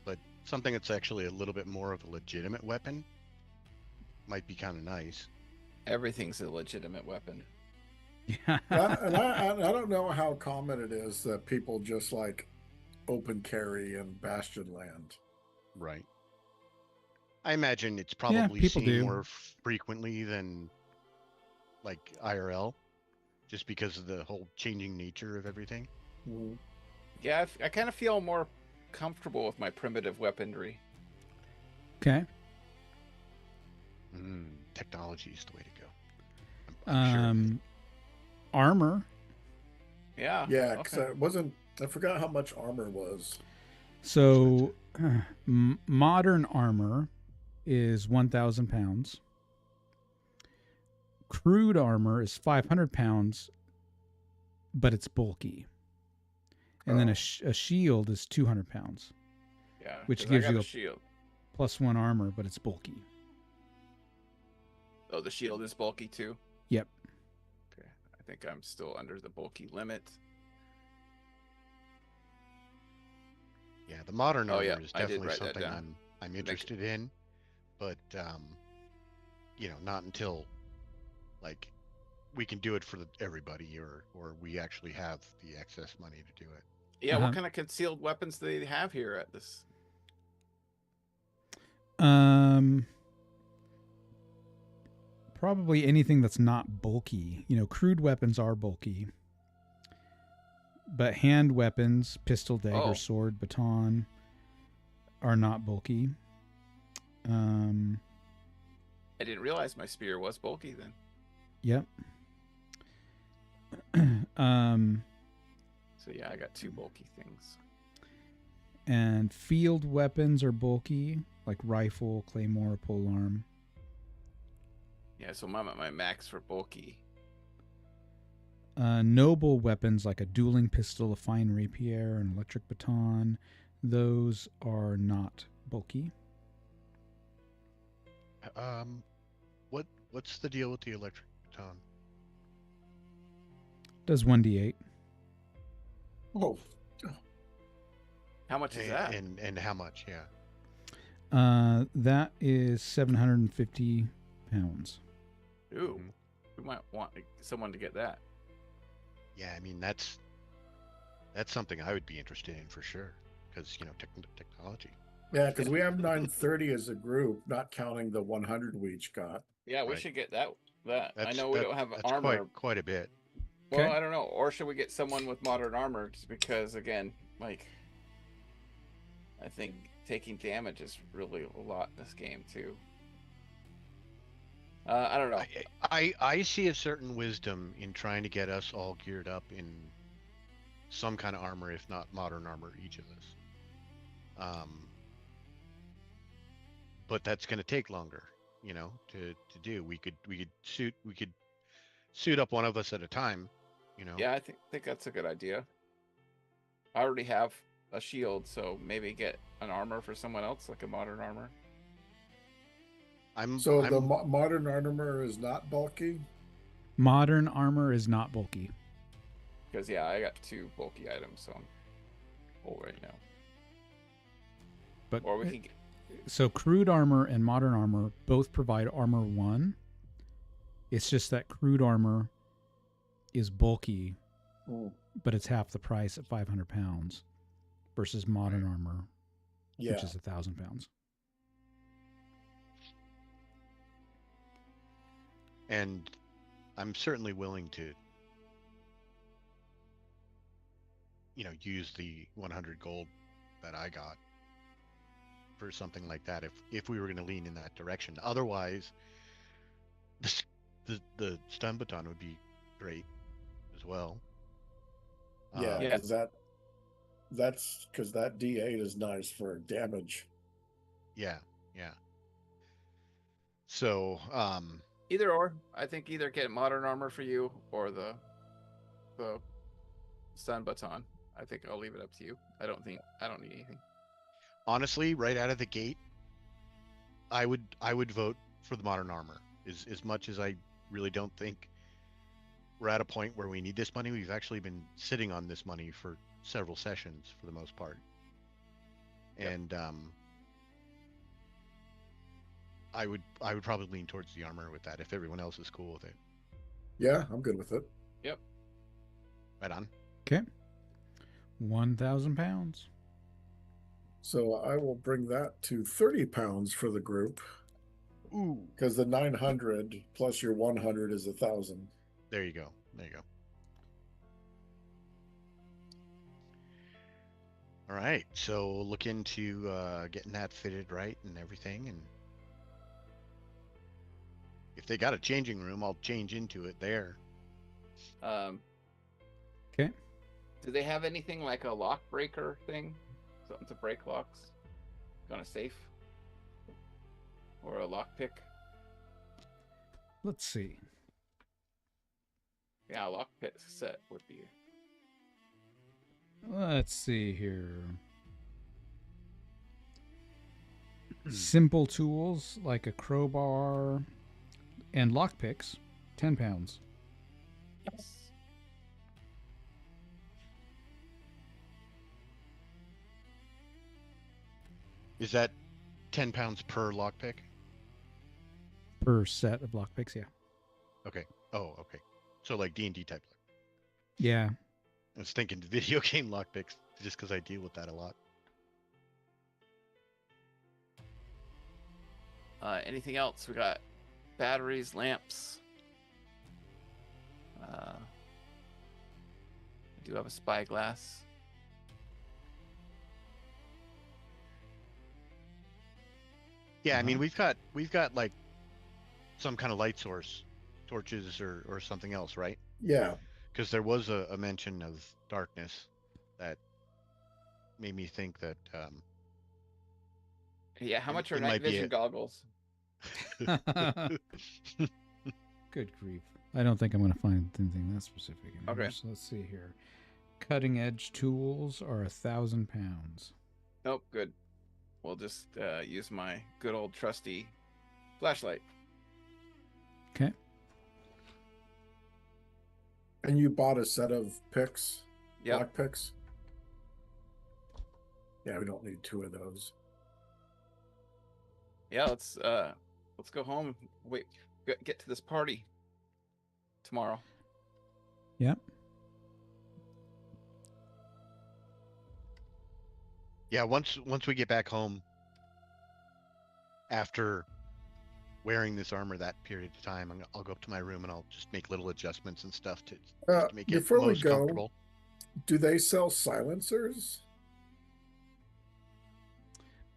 S4: But something that's actually a little bit more of a legitimate weapon might be kind of nice.
S3: Everything's a legitimate weapon.
S2: Yeah.
S5: And I don't know how common it is that people just like open carry in Bastionland.
S4: Right. I imagine it's probably seen more frequently than like IRL, just because of the whole changing nature of everything.
S5: Mm-hmm.
S3: Yeah, I kind of feel more comfortable with my primitive weaponry.
S2: Okay.
S4: Technology is the way to go. I'm sure.
S2: Armor.
S3: Yeah.
S5: Yeah, because I forgot how much armor was.
S2: So, modern armor is 1,000 pounds. Crude armor is 500 pounds, but it's bulky. And then a shield is 200 pounds.
S3: Yeah,
S2: which gives you
S3: a shield.
S2: +1 armor, but it's bulky.
S3: Oh, the shield is bulky too?
S2: Yep.
S3: Okay, I think I'm still under the bulky limit.
S4: Yeah, the modern armor is definitely something I'm interested in, but not until like we can do it for everybody, or we actually have the excess money to do it.
S3: Yeah, what kind of concealed weapons do they have here at this?
S2: Probably anything that's not bulky. Crude weapons are bulky. But hand weapons, pistol, dagger, sword, baton, are not bulky.
S3: I didn't realize my spear was bulky then.
S2: Yep.
S3: So yeah, I got 2 bulky things.
S2: And field weapons are bulky, like rifle, claymore, polearm.
S3: Yeah, so I'm at my max for bulky.
S2: Noble weapons like a dueling pistol, a fine rapier, an electric baton, those are not bulky.
S4: What's the deal with the electric baton?
S2: Does 1d8.
S5: Oh.
S3: How much is that?
S4: And how much? Yeah.
S2: That is 750 pounds.
S3: Ooh, we might want someone to get that.
S4: Yeah, I mean that's something I would be interested in for sure, because technology.
S5: Yeah, because we have 930 as a group, not counting the 100 we each got.
S3: Yeah, we should get that. I know we don't have armor.
S4: That's quite a bit.
S3: Well, I don't know. Or should we get someone with modern armor? Just because, again, like, I think taking damage is really a lot in this game too. I don't know.
S4: I see a certain wisdom in trying to get us all geared up in some kind of armor, if not modern armor, each of us. But that's going to take longer, to do. We could suit up one of us at a time,
S3: Yeah, I think that's a good idea. I already have a shield, so maybe get an armor for someone else, like a modern armor.
S5: The modern armor is not bulky?
S2: Modern armor is not bulky.
S3: Because yeah, I got 2 bulky items, so I'm full right now.
S2: But
S3: or we can.
S2: So crude armor and modern armor both provide armor 1. It's just that crude armor is bulky, but it's half the price at 500 pounds versus modern armor, which is 1,000 pounds.
S4: And I'm certainly willing to, use the 100 gold that I got for something like that if we were going to lean in that direction. Otherwise, the stun baton would be great as well.
S5: Yeah, because that's because that D8 is nice for damage.
S4: Yeah. So
S3: either or, I think either get modern armor for you or the stun baton. I think I'll leave it up to you. I don't need anything.
S4: Honestly, right out of the gate, I would vote for the modern armor. As much as I really don't think we're at a point where we need this money. We've actually been sitting on this money for several sessions for the most part. And I would probably lean towards the armor with that if everyone else is cool with it.
S5: Yeah, I'm good with it.
S3: Yep.
S4: Right on.
S2: Okay. 1,000 pounds.
S5: So I will bring that to 30 pounds for the group.
S4: Ooh.
S5: Because the 900 plus your 100 is 1,000.
S4: There you go. All right. So look into getting that fitted right and everything. And if they got a changing room, I'll change into it there.
S2: Okay.
S3: Do they have anything like a lock breaker thing? Something to break locks? On a safe? Or a lock pick?
S2: Let's see.
S3: Yeah, a lock pick set would be.
S2: Let's see here. Simple tools like a crowbar and lockpicks, 10 pounds.
S3: Yes.
S4: Is that 10 pounds per lockpick?
S2: Per set of lockpicks, yeah.
S4: Okay. Oh, okay. So like D&D type.
S2: Yeah.
S4: I was thinking video game lockpicks just because I deal with that a lot.
S3: Anything else? We got batteries, lamps. I do have a spyglass.
S4: Yeah, I mean we've got like some kind of light source, torches or something else, right?
S5: Yeah.
S4: Because there was a mention of darkness that made me think that.
S3: Yeah, how much are night vision goggles?
S2: Good grief. I don't think I'm going to find anything that specific anymore.
S3: Okay.
S2: So let's see here. Cutting edge tools are 1,000 pounds.
S3: Nope, good. We'll just use my good old trusty flashlight.
S2: Okay.
S5: And you bought a set of picks?
S3: Yep.
S5: Lock picks? Yeah, we don't need 2 of those.
S3: Yeah, let's go home. Wait, get to this party tomorrow.
S2: Yep.
S4: Yeah, once we get back home after wearing this armor that period of time, I'll go up to my room and I'll just make little adjustments and stuff to make it
S5: before
S4: most
S5: we go,
S4: comfortable. Do
S5: they sell silencers?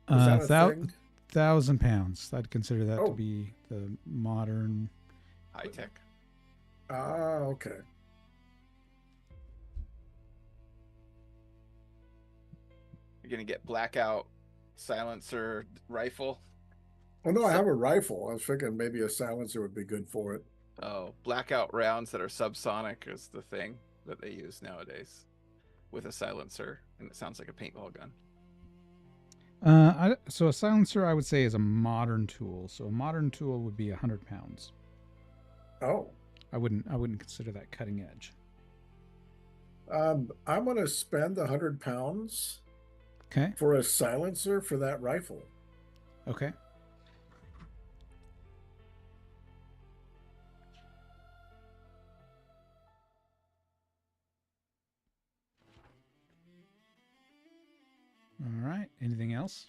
S5: Is that a thing?
S2: 1,000 pounds. I'd consider that to be the modern
S3: high tech.
S5: Ah, okay.
S3: You're gonna get blackout silencer rifle.
S5: Oh no, I have a rifle. I was thinking maybe a silencer would be good for it.
S3: Oh, blackout rounds that are subsonic is the thing that they use nowadays with a silencer, and it sounds like a paintball gun.
S2: So a silencer, I would say, is a modern tool. So a modern tool would be 100 pounds.
S5: Oh.
S2: I wouldn't consider that cutting edge.
S5: I'm going to spend the £100
S2: Okay.
S5: for a silencer for that rifle.
S2: Okay. All right. Anything else?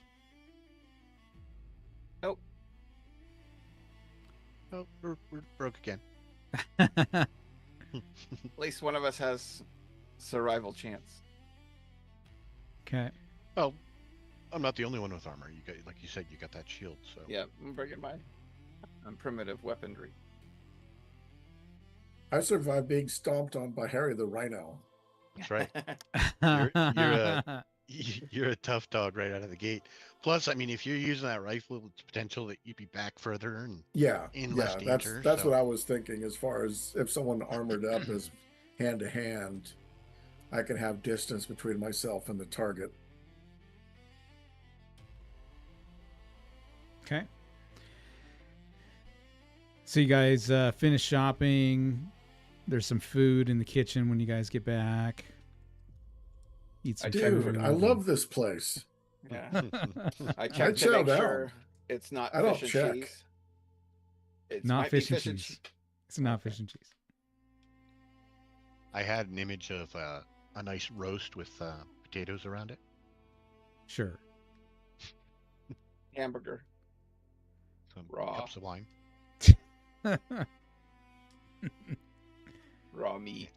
S3: Nope.
S4: Oh, we're broke again.
S3: At least one of us has survival chance.
S2: Okay.
S4: Oh, I'm not the only one with armor. You got, like you said, you got that shield. So
S3: Yeah, I'm bringing mine. I'm primitive weaponry.
S5: I survived being stomped on by Harry the Rhino.
S4: that's right. You're a tough dog right out of the gate. Plus, I mean, if you're using that rifle, it's potential that you'd be back further and in less danger.
S5: That's what I was thinking. As far as if someone armored up is hand to hand, I can have distance between myself and the target.
S2: Okay. So you guys finish shopping. There's some food in the kitchen when you guys get back. Eat some
S5: Dude,
S2: food.
S5: I love this place.
S3: Yeah. I checked to make sure it's not fish and cheese. It
S2: not
S3: might be
S2: fish and cheese. It's not fish and cheese.
S4: I had an image of a nice roast with potatoes around it.
S2: Sure.
S3: Hamburger.
S4: Some
S3: Raw.
S4: cups of wine.
S3: Raw meat.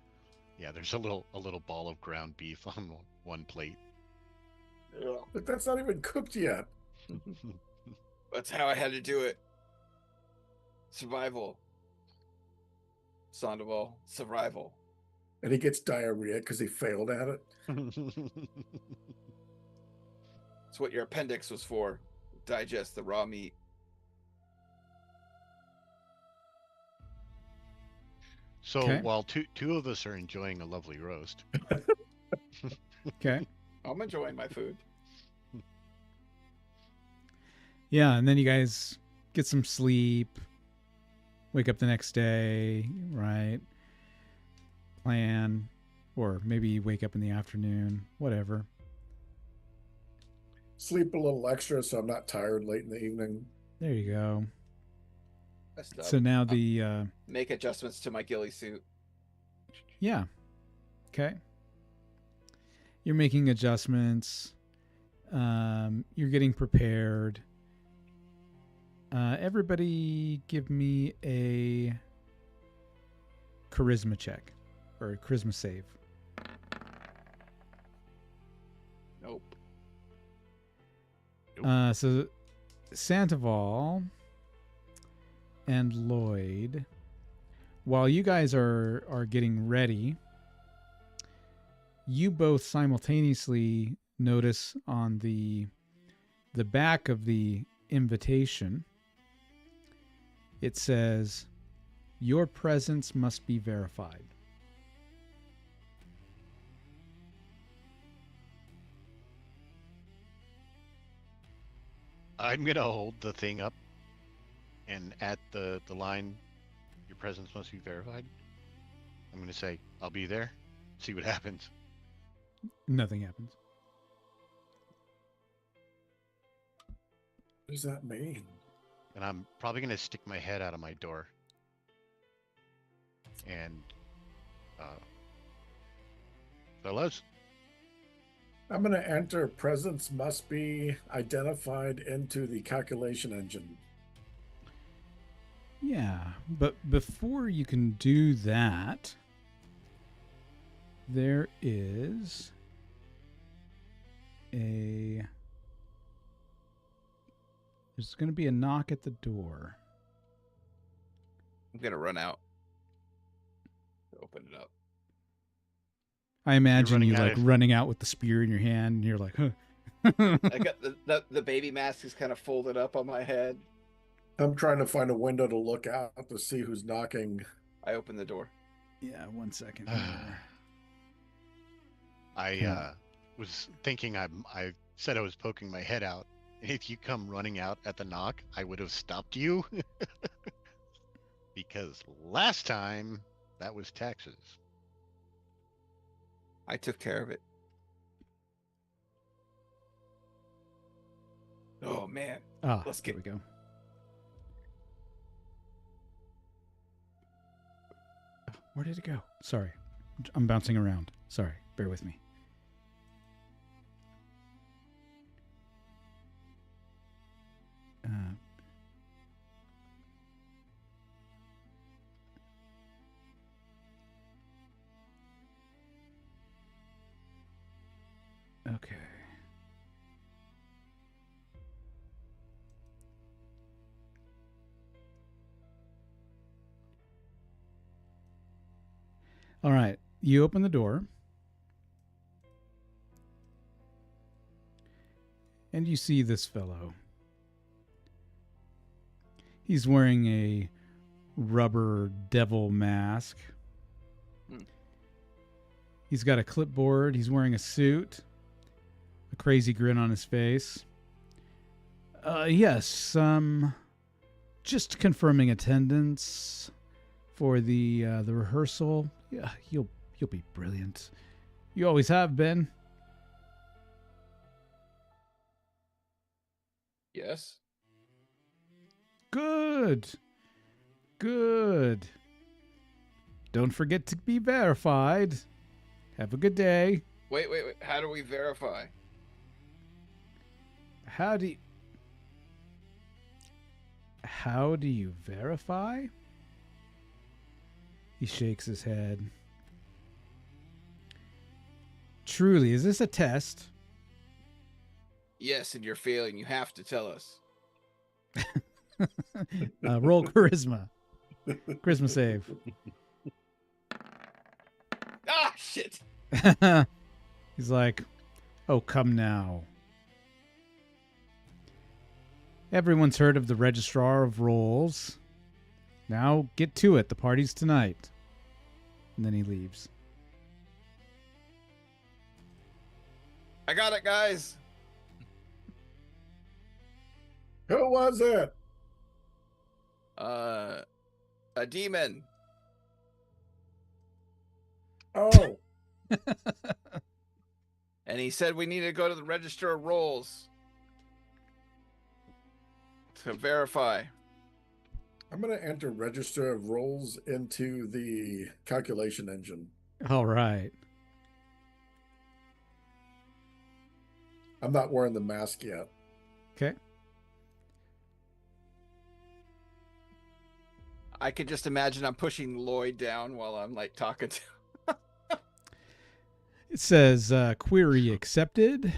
S4: Yeah, there's a little ball of ground beef on one plate.
S3: Yeah.
S5: But that's not even cooked yet.
S3: That's how I had to do it. Survival. Sandoval. Survival.
S5: And he gets diarrhea because he failed at it.
S3: That's what your appendix was for. Digest the raw meat.
S4: So
S2: Okay.
S4: while two of us are enjoying a lovely roast.
S2: Okay.
S3: I'm enjoying my food.
S2: Yeah, and then you guys get some sleep. Wake up the next day, right? Plan. Or maybe you wake up in the afternoon. Whatever.
S5: Sleep a little extra so I'm not tired late in the evening.
S2: There you go.
S3: Messed
S2: So
S3: up.
S2: now the...
S3: Make adjustments to my ghillie suit.
S2: Yeah. Okay. You're making adjustments. You're getting prepared. Everybody give me a charisma check or a charisma save.
S3: Nope.
S2: So Sandoval and Lloyd, while you guys are getting ready, you both simultaneously notice on the back of the invitation, it says, "Your presence must be verified."
S4: I'm gonna hold the thing up and at the line, "Your presence must be verified." I'm gonna say, "I'll be there." See what happens.
S2: Nothing happens.
S5: What does that mean?
S4: And I'm probably gonna stick my head out of my door. And fellas,
S5: I'm going to enter presence must be identified into the calculation engine.
S2: Yeah, but before you can do that, there's going to be a knock at the door.
S3: I'm gonna run out. Open it up.
S2: I imagine
S4: running
S2: you
S4: out
S2: like
S4: of-
S2: running out with the spear in your hand, and you're like, huh.
S3: I got the baby mask is kind of folded up on my head.
S5: I'm trying to find a window to look out to see who's knocking.
S3: I open the door.
S2: Yeah, 1 second.
S4: I was thinking I said I was poking my head out. If you come running out at the knock, I would have stopped you. Because last time that was taxes.
S3: I took care of it. Oh man. Let's
S2: There we go. Where did it go? Sorry. I'm bouncing around. Sorry. Bear with me. Okay. All right. You open the door. And you see this fellow. He's wearing a rubber devil mask. He's got a clipboard. He's wearing a suit. A crazy grin on his face. Yes, just confirming attendance for the rehearsal. Yeah, you'll be brilliant. You always have been.
S3: Yes.
S2: Good. Don't forget to be verified. Have a good day.
S3: Wait. How do we verify?
S2: How do you verify? He shakes his head. Truly, is this a test?
S3: Yes, and you're failing. You have to tell us.
S2: Roll charisma. Charisma save.
S3: Ah, shit.
S2: He's like, oh, come now. Everyone's heard of the Registrar of Rolls. Now get to it. The party's tonight. And then he leaves.
S3: I got it, guys.
S5: Who was it?
S3: A demon.
S5: Oh.
S3: And he said we need to go to the Register of Rolls to verify.
S5: I'm going to enter Register of Rolls into the calculation engine.
S2: All right.
S5: I'm not wearing the mask yet.
S2: Okay.
S3: I could just imagine I'm pushing Lloyd down while I'm like talking to
S2: It says query accepted,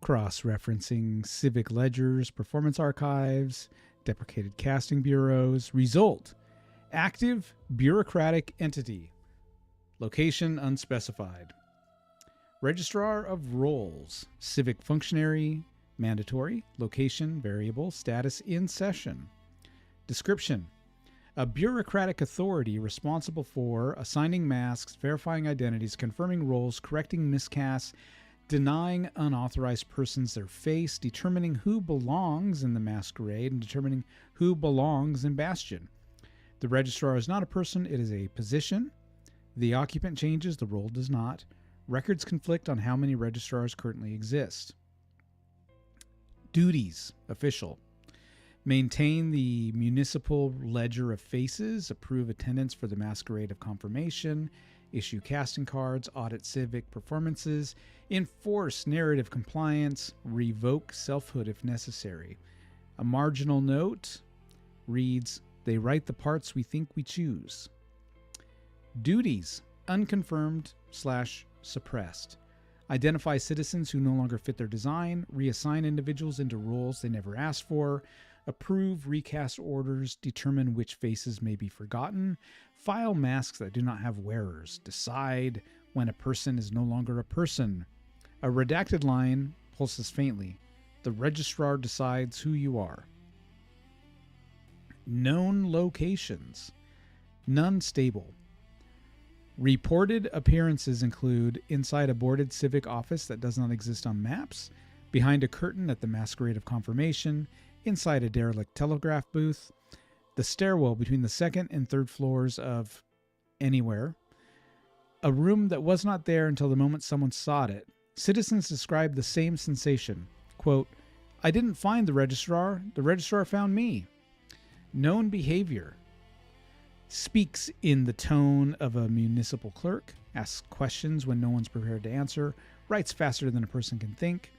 S2: cross-referencing civic ledgers, performance archives, deprecated casting bureaus. Result, active bureaucratic entity. Location unspecified. Registrar of Rolls, civic functionary, mandatory, location variable, status in session. Description, a bureaucratic authority responsible for assigning masks, verifying identities, confirming roles, correcting miscasts, denying unauthorized persons their face, determining who belongs in the masquerade, and determining who belongs in Bastion. The registrar is not a person, it is a position. The occupant changes, the role does not. Records conflict on how many registrars currently exist. Duties, official. Maintain the municipal ledger of faces, approve attendance for the masquerade of confirmation, issue casting cards, audit civic performances, enforce narrative compliance, revoke selfhood if necessary. A marginal note reads, they write the parts we think we choose. Duties, unconfirmed/suppressed. Identify citizens who no longer fit their design, reassign individuals into roles they never asked for, approve recast orders, determine which faces may be forgotten, file masks that do not have wearers, decide when a person is no longer a person. A redacted line pulses faintly. The registrar decides who you are. Known locations. None stable. Reported appearances include inside a boarded civic office that does not exist on maps, behind a curtain at the masquerade of confirmation, inside a derelict telegraph booth, the stairwell between the second and third floors of anywhere, A room that was not there until the moment someone sought it. Citizens described the same sensation. Quote, I didn't find the registrar found me. Known behavior. Speaks in the tone of a municipal clerk, asks questions when no one's prepared to answer, writes faster than a person can think,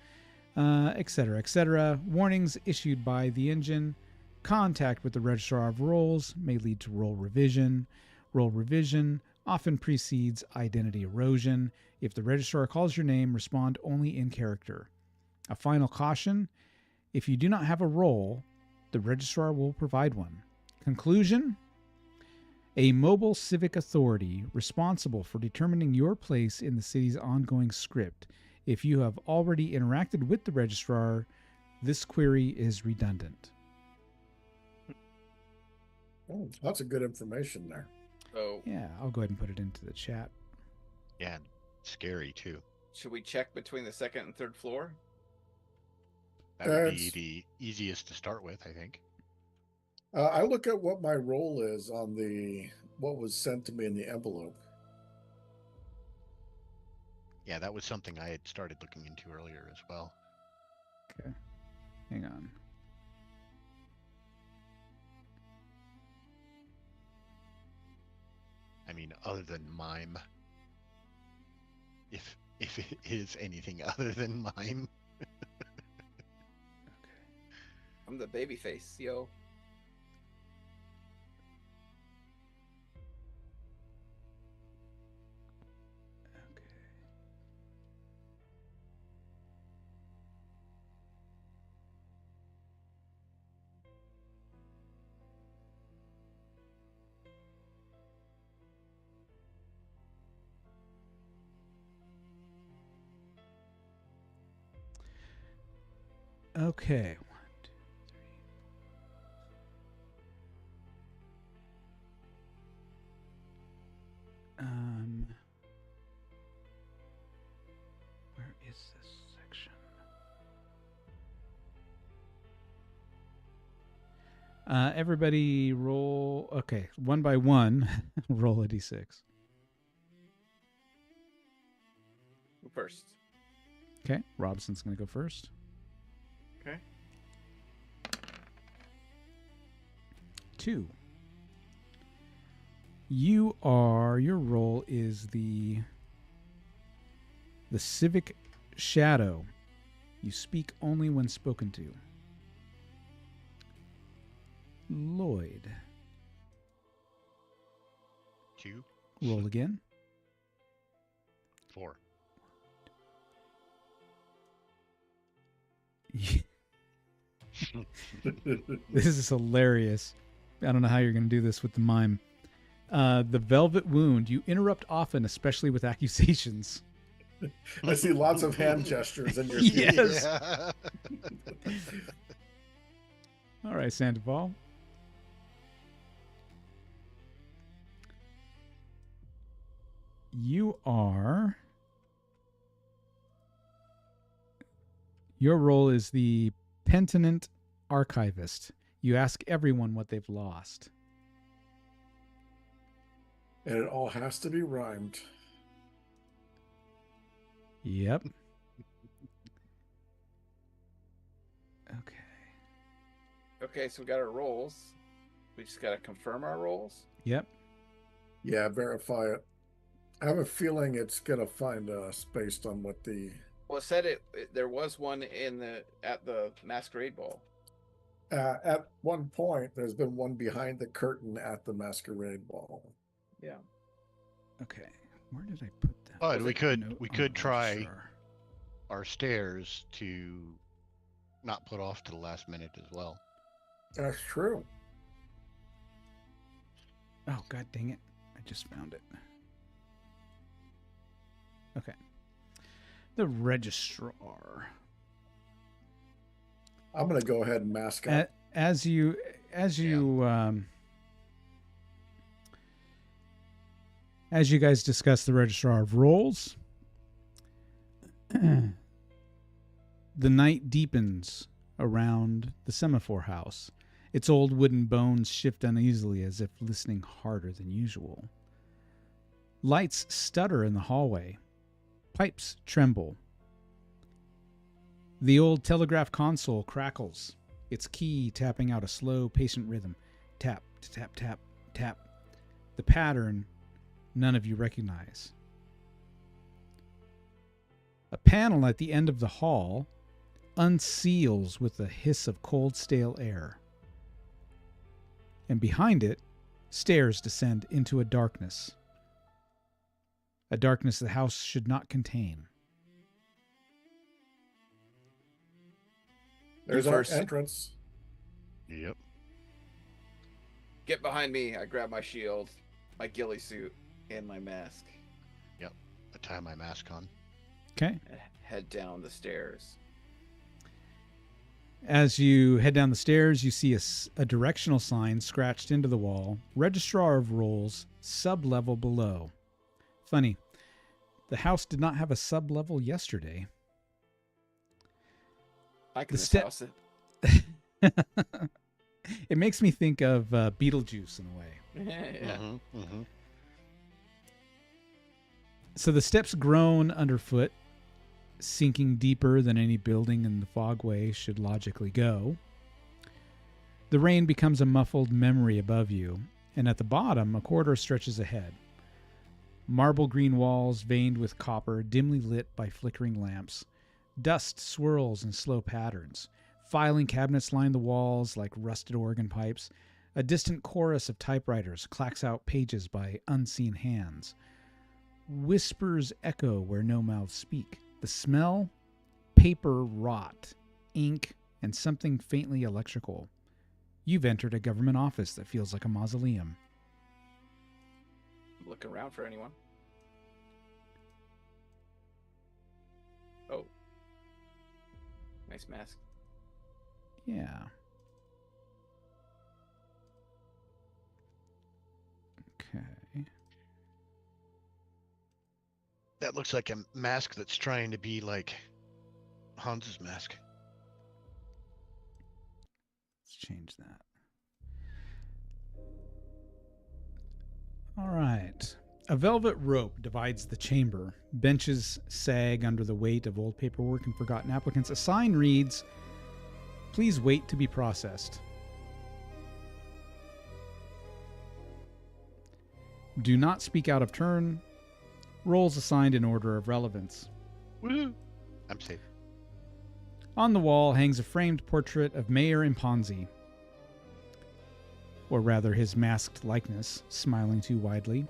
S2: etc., etc. Warnings issued by the engine. Contact with the registrar of rolls may lead to roll revision. Roll revision often precedes identity erosion. If the registrar calls your name, respond only in character. A final caution, if you do not have a roll, the registrar will provide one. Conclusion, a mobile civic authority responsible for determining your place in the city's ongoing script. If you have already interacted with the registrar, this query is redundant.
S5: Oh, lots of good information there.
S3: So
S2: yeah, I'll go ahead and put it into the chat.
S4: Yeah, scary too.
S3: Should we check between the second and third floor?
S4: That would be the easiest to start with, I think.
S5: I look at what my role is on what was sent to me in the envelope.
S4: Yeah, that was something I had started looking into earlier as well.
S2: Okay, hang on.
S4: I mean, other than mime, if it is anything other than mime.
S3: I'm the baby face, yo.
S2: Okay. 1, 2, 3. Where is this section? Everybody roll. Okay, one by one, roll a d6.
S3: Who first?
S2: Okay, Robson's going to go first.
S3: Okay.
S2: 2. Your role is the civic shadow. You speak only when spoken to. Lloyd.
S4: 2.
S2: Roll again.
S4: 4.
S2: This is hilarious. I don't know how you're going to do this with the mime. The velvet wound. You interrupt often, especially with accusations.
S5: I see lots of hand gestures in your
S2: Yes.
S4: Yeah.
S2: All right, Sandoval. Your role is the penitent archivist. You ask everyone what they've lost.
S5: And it all has to be rhymed.
S2: Yep. Okay.
S3: Okay, so we got our rolls. We just got to confirm our rolls.
S2: Yep.
S5: Yeah, verify it. I have a feeling it's going to find us based on what the...
S3: Well, it said there was one at the masquerade ball.
S5: At one point, there's been one behind the curtain at the masquerade ball.
S3: Yeah.
S2: Okay. Where did I put that?
S4: But we could
S2: Oh,
S4: try
S2: sure.
S4: our stairs to not put off to the last minute as well.
S5: That's true.
S2: Oh, god dang it. I just found it. Okay. The registrar.
S5: I'm going to go ahead and mask up.
S2: As you guys discuss the registrar of rolls, the night deepens around the semaphore house. Its old wooden bones shift uneasily as if listening harder than usual. Lights stutter in the hallway. Pipes tremble. The old telegraph console crackles, its key tapping out a slow, patient rhythm. Tap, tap, tap, tap. The pattern none of you recognize. A panel at the end of the hall unseals with a hiss of cold, stale air. And behind it, stairs descend into a darkness the house should not contain.
S5: There's our entrance.
S4: Yep.
S3: Get behind me. I grab my shield, my ghillie suit, and my mask.
S4: Yep. I tie my mask on.
S2: Okay.
S3: Head down the stairs.
S2: As you head down the stairs, you see a directional sign scratched into the wall. Registrar of Rolls, sub-level below. Funny. The house did not have a sub-level yesterday.
S3: I can house it.
S2: It makes me think of Beetlejuice in a way.
S3: Yeah.
S2: So the steps groan underfoot, sinking deeper than any building in the fogway should logically go. The rain becomes a muffled memory above you, and at the bottom, a corridor stretches ahead. Marble green walls veined with copper, dimly lit by flickering lamps. Dust swirls in slow patterns. Filing cabinets line the walls like rusted organ pipes. A distant chorus of typewriters clacks out pages by unseen hands. Whispers echo where no mouths speak. The smell? Paper rot, ink, and something faintly electrical. You've entered a government office that feels like a mausoleum.
S3: I'm looking around for anyone. Oh. Nice mask.
S2: Yeah. Okay.
S4: That looks like a mask that's trying to be like Hans's mask.
S2: Let's change that. All right. A velvet rope divides the chamber. Benches sag under the weight of old paperwork and forgotten applicants. A sign reads, "Please wait to be processed." Do not speak out of turn. Roles assigned in order of relevance.
S4: Woo! I'm safe.
S2: On the wall hangs a framed portrait of Mayor Imponzi. Or rather, his masked likeness, smiling too widely.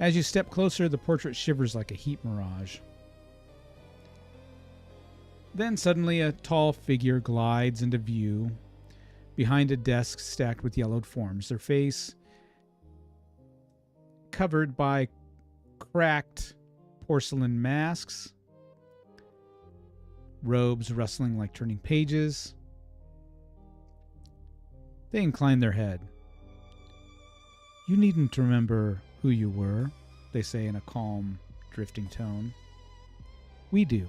S2: As you step closer, the portrait shivers like a heat mirage. Then suddenly a tall figure glides into view behind a desk stacked with yellowed forms, their face covered by cracked porcelain masks, robes rustling like turning pages. They incline their head. "You needn't remember who you were," they say in a calm, drifting tone. "We do."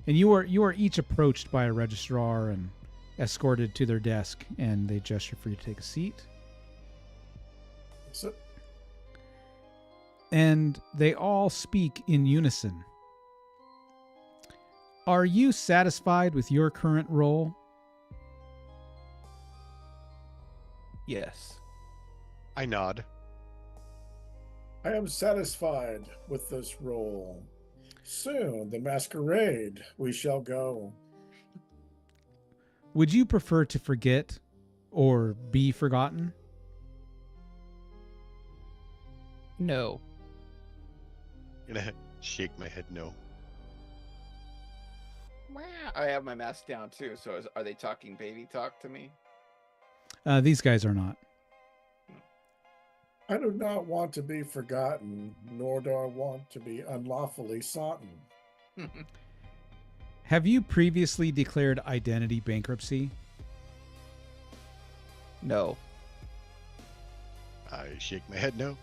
S2: And you are each approached by a registrar and escorted to their desk, and they gesture for you to take a seat.
S5: So,
S2: And they all speak in unison. "Are you satisfied with your current role?"
S3: Yes.
S4: I nod.
S5: I am satisfied with this role. Soon, the masquerade, we shall go.
S2: Would you prefer to forget or be forgotten?
S3: No.
S4: I'm gonna shake my head no.
S3: I have my mask down too, so are they talking baby talk to me?
S2: These guys are not.
S5: I do not want to be forgotten, nor do I want to be unlawfully sought.
S2: Have you previously declared identity bankruptcy?
S3: No.
S4: I shake my head no.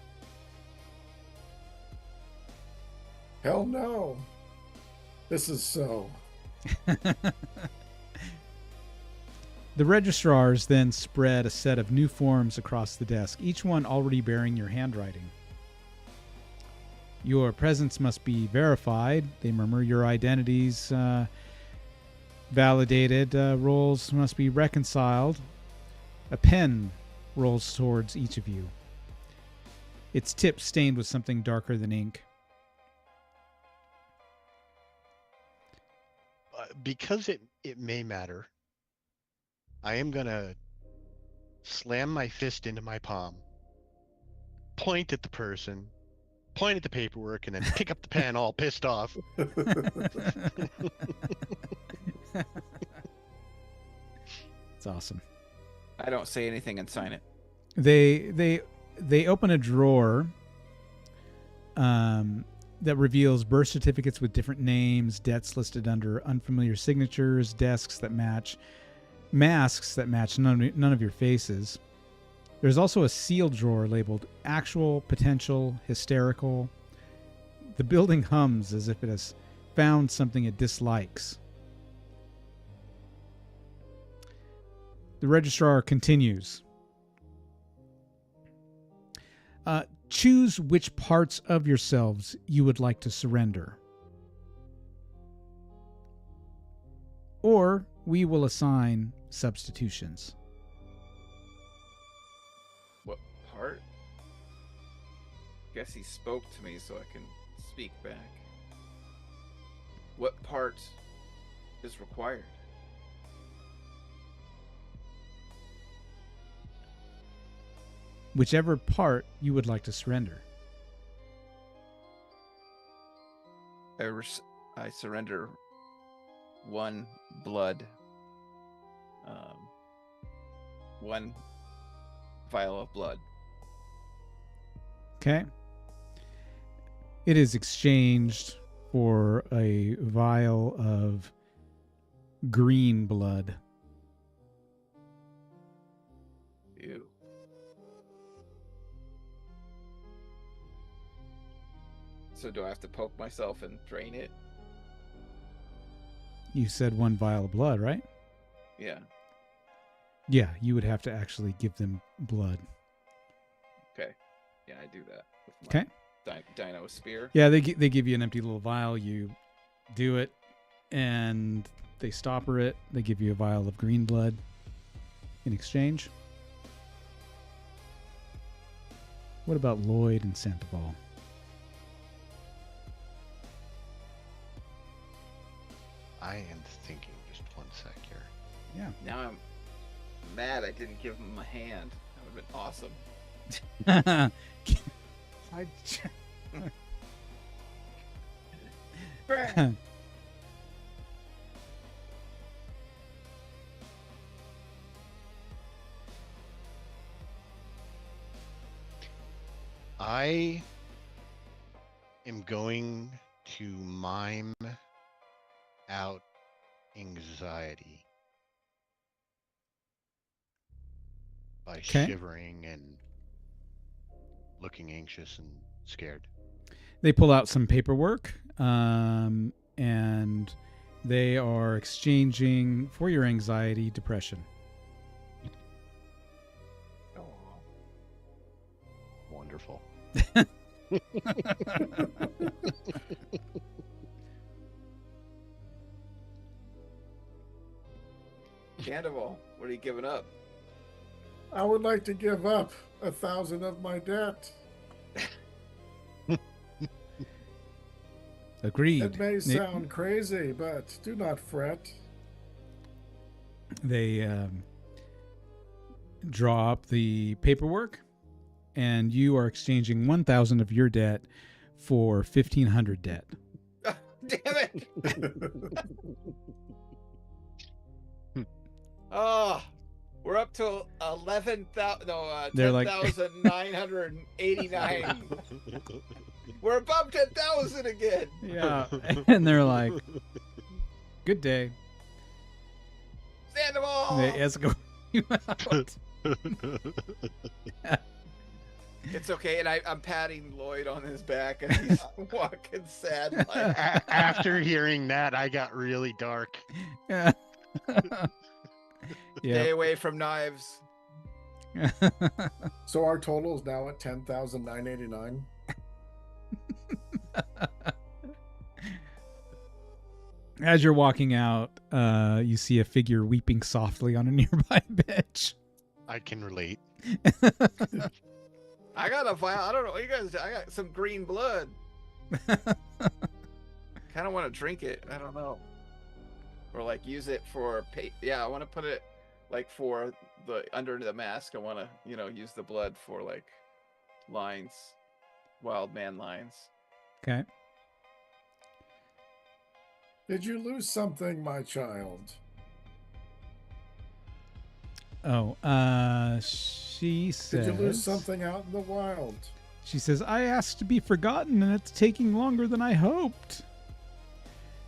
S5: Hell no. This is so.
S2: The registrars then spread a set of new forms across the desk, each one already bearing your handwriting. Your presence must be verified, they murmur. Your identities validated. Rolls must be reconciled. A pen rolls towards each of you, its tip stained with something darker than ink.
S4: Because it may matter, I am going to slam my fist into my palm, point at the person, point at the paperwork, and then pick up the pen all pissed off.
S2: It's awesome.
S3: I don't say anything and sign it.
S2: They open a drawer that reveals birth certificates with different names, debts listed under unfamiliar signatures, masks that match none of your faces. There's also a sealed drawer labeled actual, potential, hysterical. The building hums as if it has found something it dislikes. The registrar continues. Choose which parts of yourselves you would like to surrender. Or we will assign substitutions.
S3: What part? Guess he spoke to me so I can speak back. What part is required?
S2: Whichever part you would like to surrender.
S3: I surrender one blood, one vial of blood.
S2: Okay. It is exchanged for a vial of green blood.
S3: Ew. So do I have to poke myself and drain it?
S2: You said one vial of blood, right?
S3: Yeah.
S2: Yeah, you would have to actually give them blood.
S3: Okay. Yeah, I do that with my
S2: Okay.
S3: dino spear.
S2: Yeah, they give you an empty little vial. You do it, and they stopper it. They give you a vial of green blood in exchange. What about Lloyd and Sandoval?
S4: I am thinking. Just one sec here.
S2: Yeah.
S3: Now I'm mad I didn't give him a hand. That would have been awesome.
S4: I am going to mime out anxiety by shivering and looking anxious and scared.
S2: They pull out some paperwork, and they are exchanging for your anxiety, depression.
S4: Oh, wonderful.
S3: Sandoval, what are you giving up?
S5: I would like to give up 1,000 of my debt.
S2: Agreed.
S5: It may sound crazy, but do not fret.
S2: They draw up the paperwork, and you are exchanging 1,000 of your debt for 1,500 debt.
S3: Damn it! Oh, we're up to 10,989. We're above 10,000 again.
S2: Yeah, and they're like, "Good day."
S3: Sandoval!
S2: They escort you out.
S3: It's okay, and I'm patting Lloyd on his back, and he's walking sad. Like...
S4: After hearing that, I got really dark.
S3: Stay away from knives.
S5: So our total is now at 10,989.
S2: As you're walking out, you see a figure weeping softly on a nearby bench.
S4: I can relate.
S3: I got a vial. I don't know. You guys, I got some green blood. Kind of want to drink it. I don't know. Or like use it for yeah, I want to put it like for the under the mask. I want to, use the blood for like lines, wild man lines.
S2: Okay.
S5: Did you lose something, my child?
S2: Oh, she says...
S5: Did you lose something out in the wild?
S2: She says, I asked to be forgotten and it's taking longer than I hoped.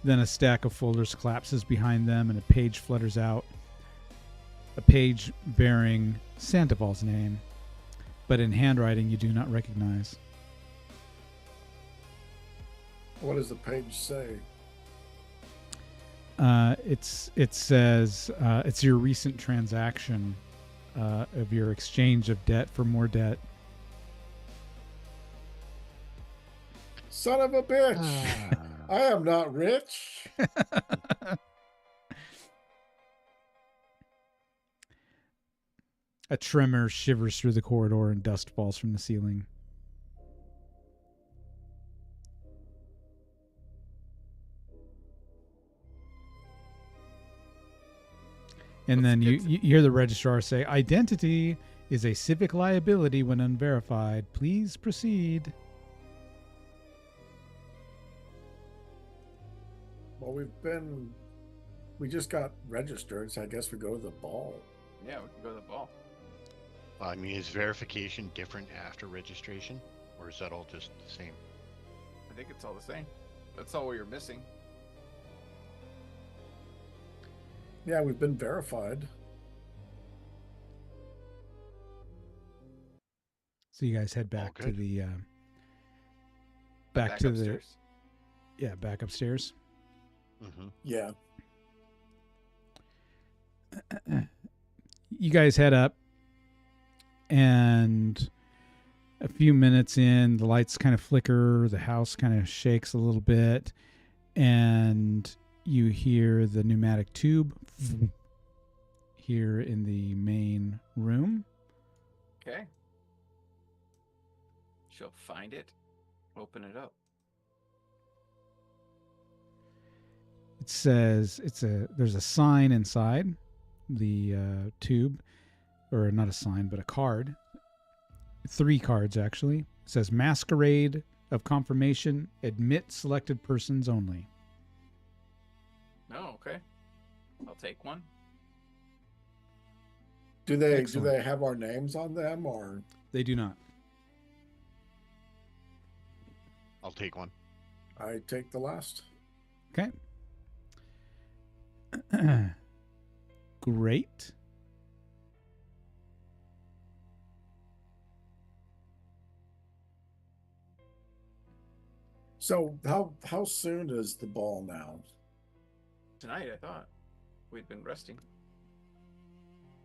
S2: Then a stack of folders collapses behind them and a page flutters out. A page bearing Sandoval's name, but in handwriting you do not recognize.
S5: What does the page say?
S2: It says it's your recent transaction of your exchange of debt for more debt.
S5: Son of a bitch! I am not rich.
S2: A tremor shivers through the corridor and dust falls from the ceiling. And then you hear the registrar say, identity is a civic liability when unverified. Please proceed.
S5: Well, we just got registered, so I guess we go to the ball.
S3: Yeah, we can go to the ball.
S4: I mean, is verification different after registration? Or is that all just the same?
S3: I think it's all the same. That's all you're missing.
S5: Yeah, we've been verified.
S2: So you guys head back to the
S3: back to upstairs.
S2: Back upstairs.
S4: Mm-hmm.
S5: Yeah.
S2: You guys head up, and a few minutes in, the lights kind of flicker, the house kind of shakes a little bit, and you hear the pneumatic tube here in the main room.
S3: Okay. She'll find it, open it up.
S2: It says there's a sign inside the tube, or not a sign, but a card. 3 cards, actually. It says Masquerade of Confirmation, admit selected persons only.
S3: Oh, okay. I'll take one.
S5: Do they
S2: Excellent.
S5: have our names on them, or?
S2: They do not.
S4: I'll take one.
S5: I take the last.
S2: Okay. Great.
S5: So how soon is the ball now?
S3: Tonight, I thought. We'd been resting.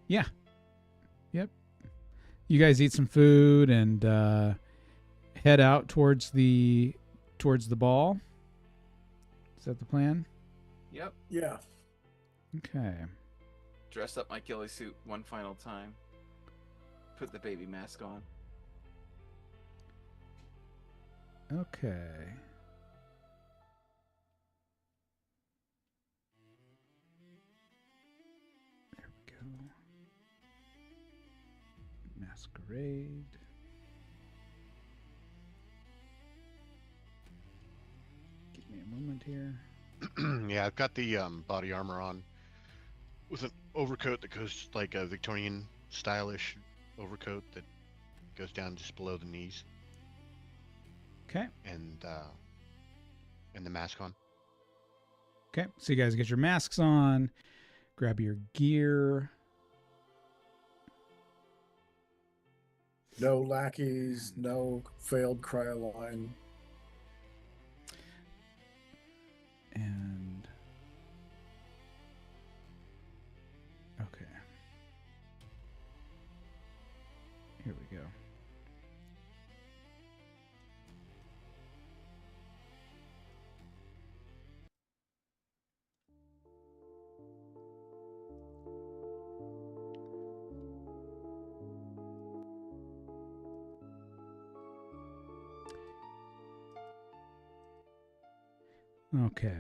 S2: Yeah. Yep. You guys eat some food and head out towards the ball. Is that the plan?
S3: Yep.
S5: Yeah.
S2: Okay.
S3: Dress up my ghillie suit one final time. Put the baby mask on.
S2: Okay. There we go. Masquerade. Give me a moment here.
S4: Yeah, I've got the body armor on with an overcoat that goes like a Victorian stylish overcoat that goes down just below the knees.
S2: Okay.
S4: And the mask on.
S2: Okay. So you guys get your masks on, grab your gear.
S5: No lackeys, no failed cryoline.
S2: And okay. Here we go. Okay.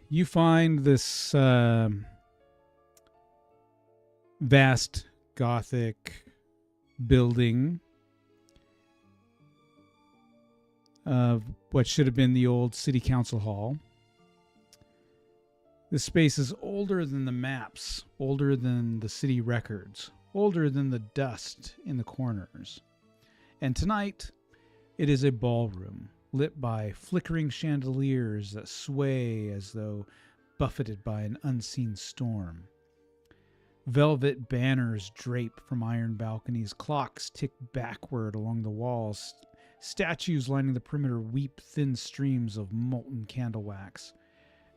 S2: You find this vast Gothic building of what should have been the old city council hall. This space is older than the maps, older than the city records, older than the dust in the corners. And tonight, it is a ballroom lit by flickering chandeliers that sway as though buffeted by an unseen storm. Velvet banners drape from iron balconies. Clocks tick backward along the walls. Statues lining the perimeter weep thin streams of molten candle wax.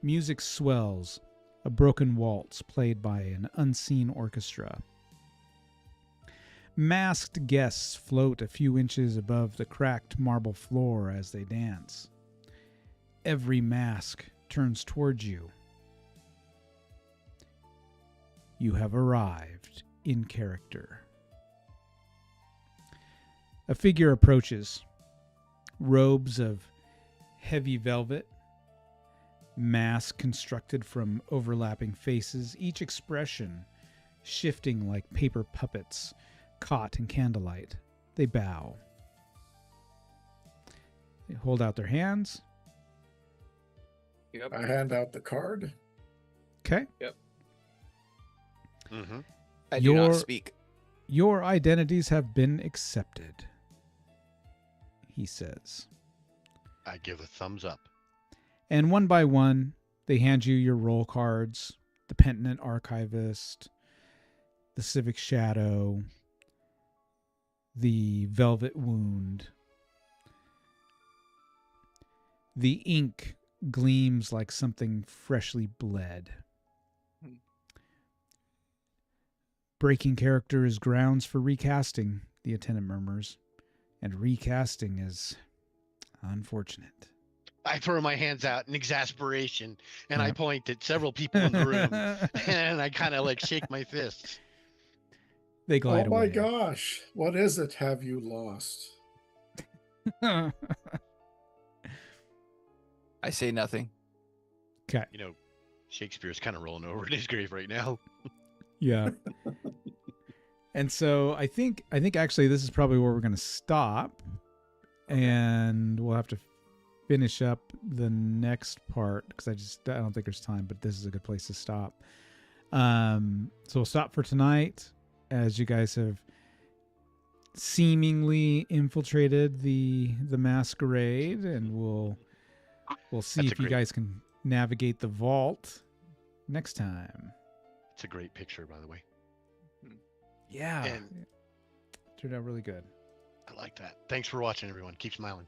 S2: Music swells, a broken waltz played by an unseen orchestra. Masked guests float a few inches above the cracked marble floor as they dance. Every mask turns towards you. You have arrived in character. A figure approaches. Robes of heavy velvet, mask constructed from overlapping faces, each expression shifting like paper puppets caught in candlelight. They bow. They hold out their hands.
S3: Yep.
S5: I hand out the card.
S2: Okay.
S3: Yep.
S4: Mm-hmm.
S3: I do not speak.
S2: Your identities have been accepted, he says.
S4: I give a thumbs up.
S2: And one by one, they hand you your roll cards, the Penitent Archivist, the Civic Shadow, the Velvet Wound. The ink gleams like something freshly bled. Breaking character is grounds for recasting, the attendant murmurs. And recasting is unfortunate.
S4: I throw my hands out in exasperation, and I point at several people in the room, and I kind of like shake my fists.
S2: They glide away.
S5: Oh my gosh, what is it have you lost?
S3: I say nothing.
S2: Okay.
S4: You know, Shakespeare's kind of rolling over in his grave right now.
S2: Yeah. And so I think actually this is probably where we're going to stop, and we'll have to finish up the next part because I don't think there's time, but this is a good place to stop. So we'll stop for tonight as you guys have seemingly infiltrated the masquerade, and we'll see if you guys can navigate the vault next time.
S4: It's a great picture, by the way.
S2: Yeah.
S4: And
S2: turned out really good.
S4: I like that. Thanks for watching, everyone. Keep smiling.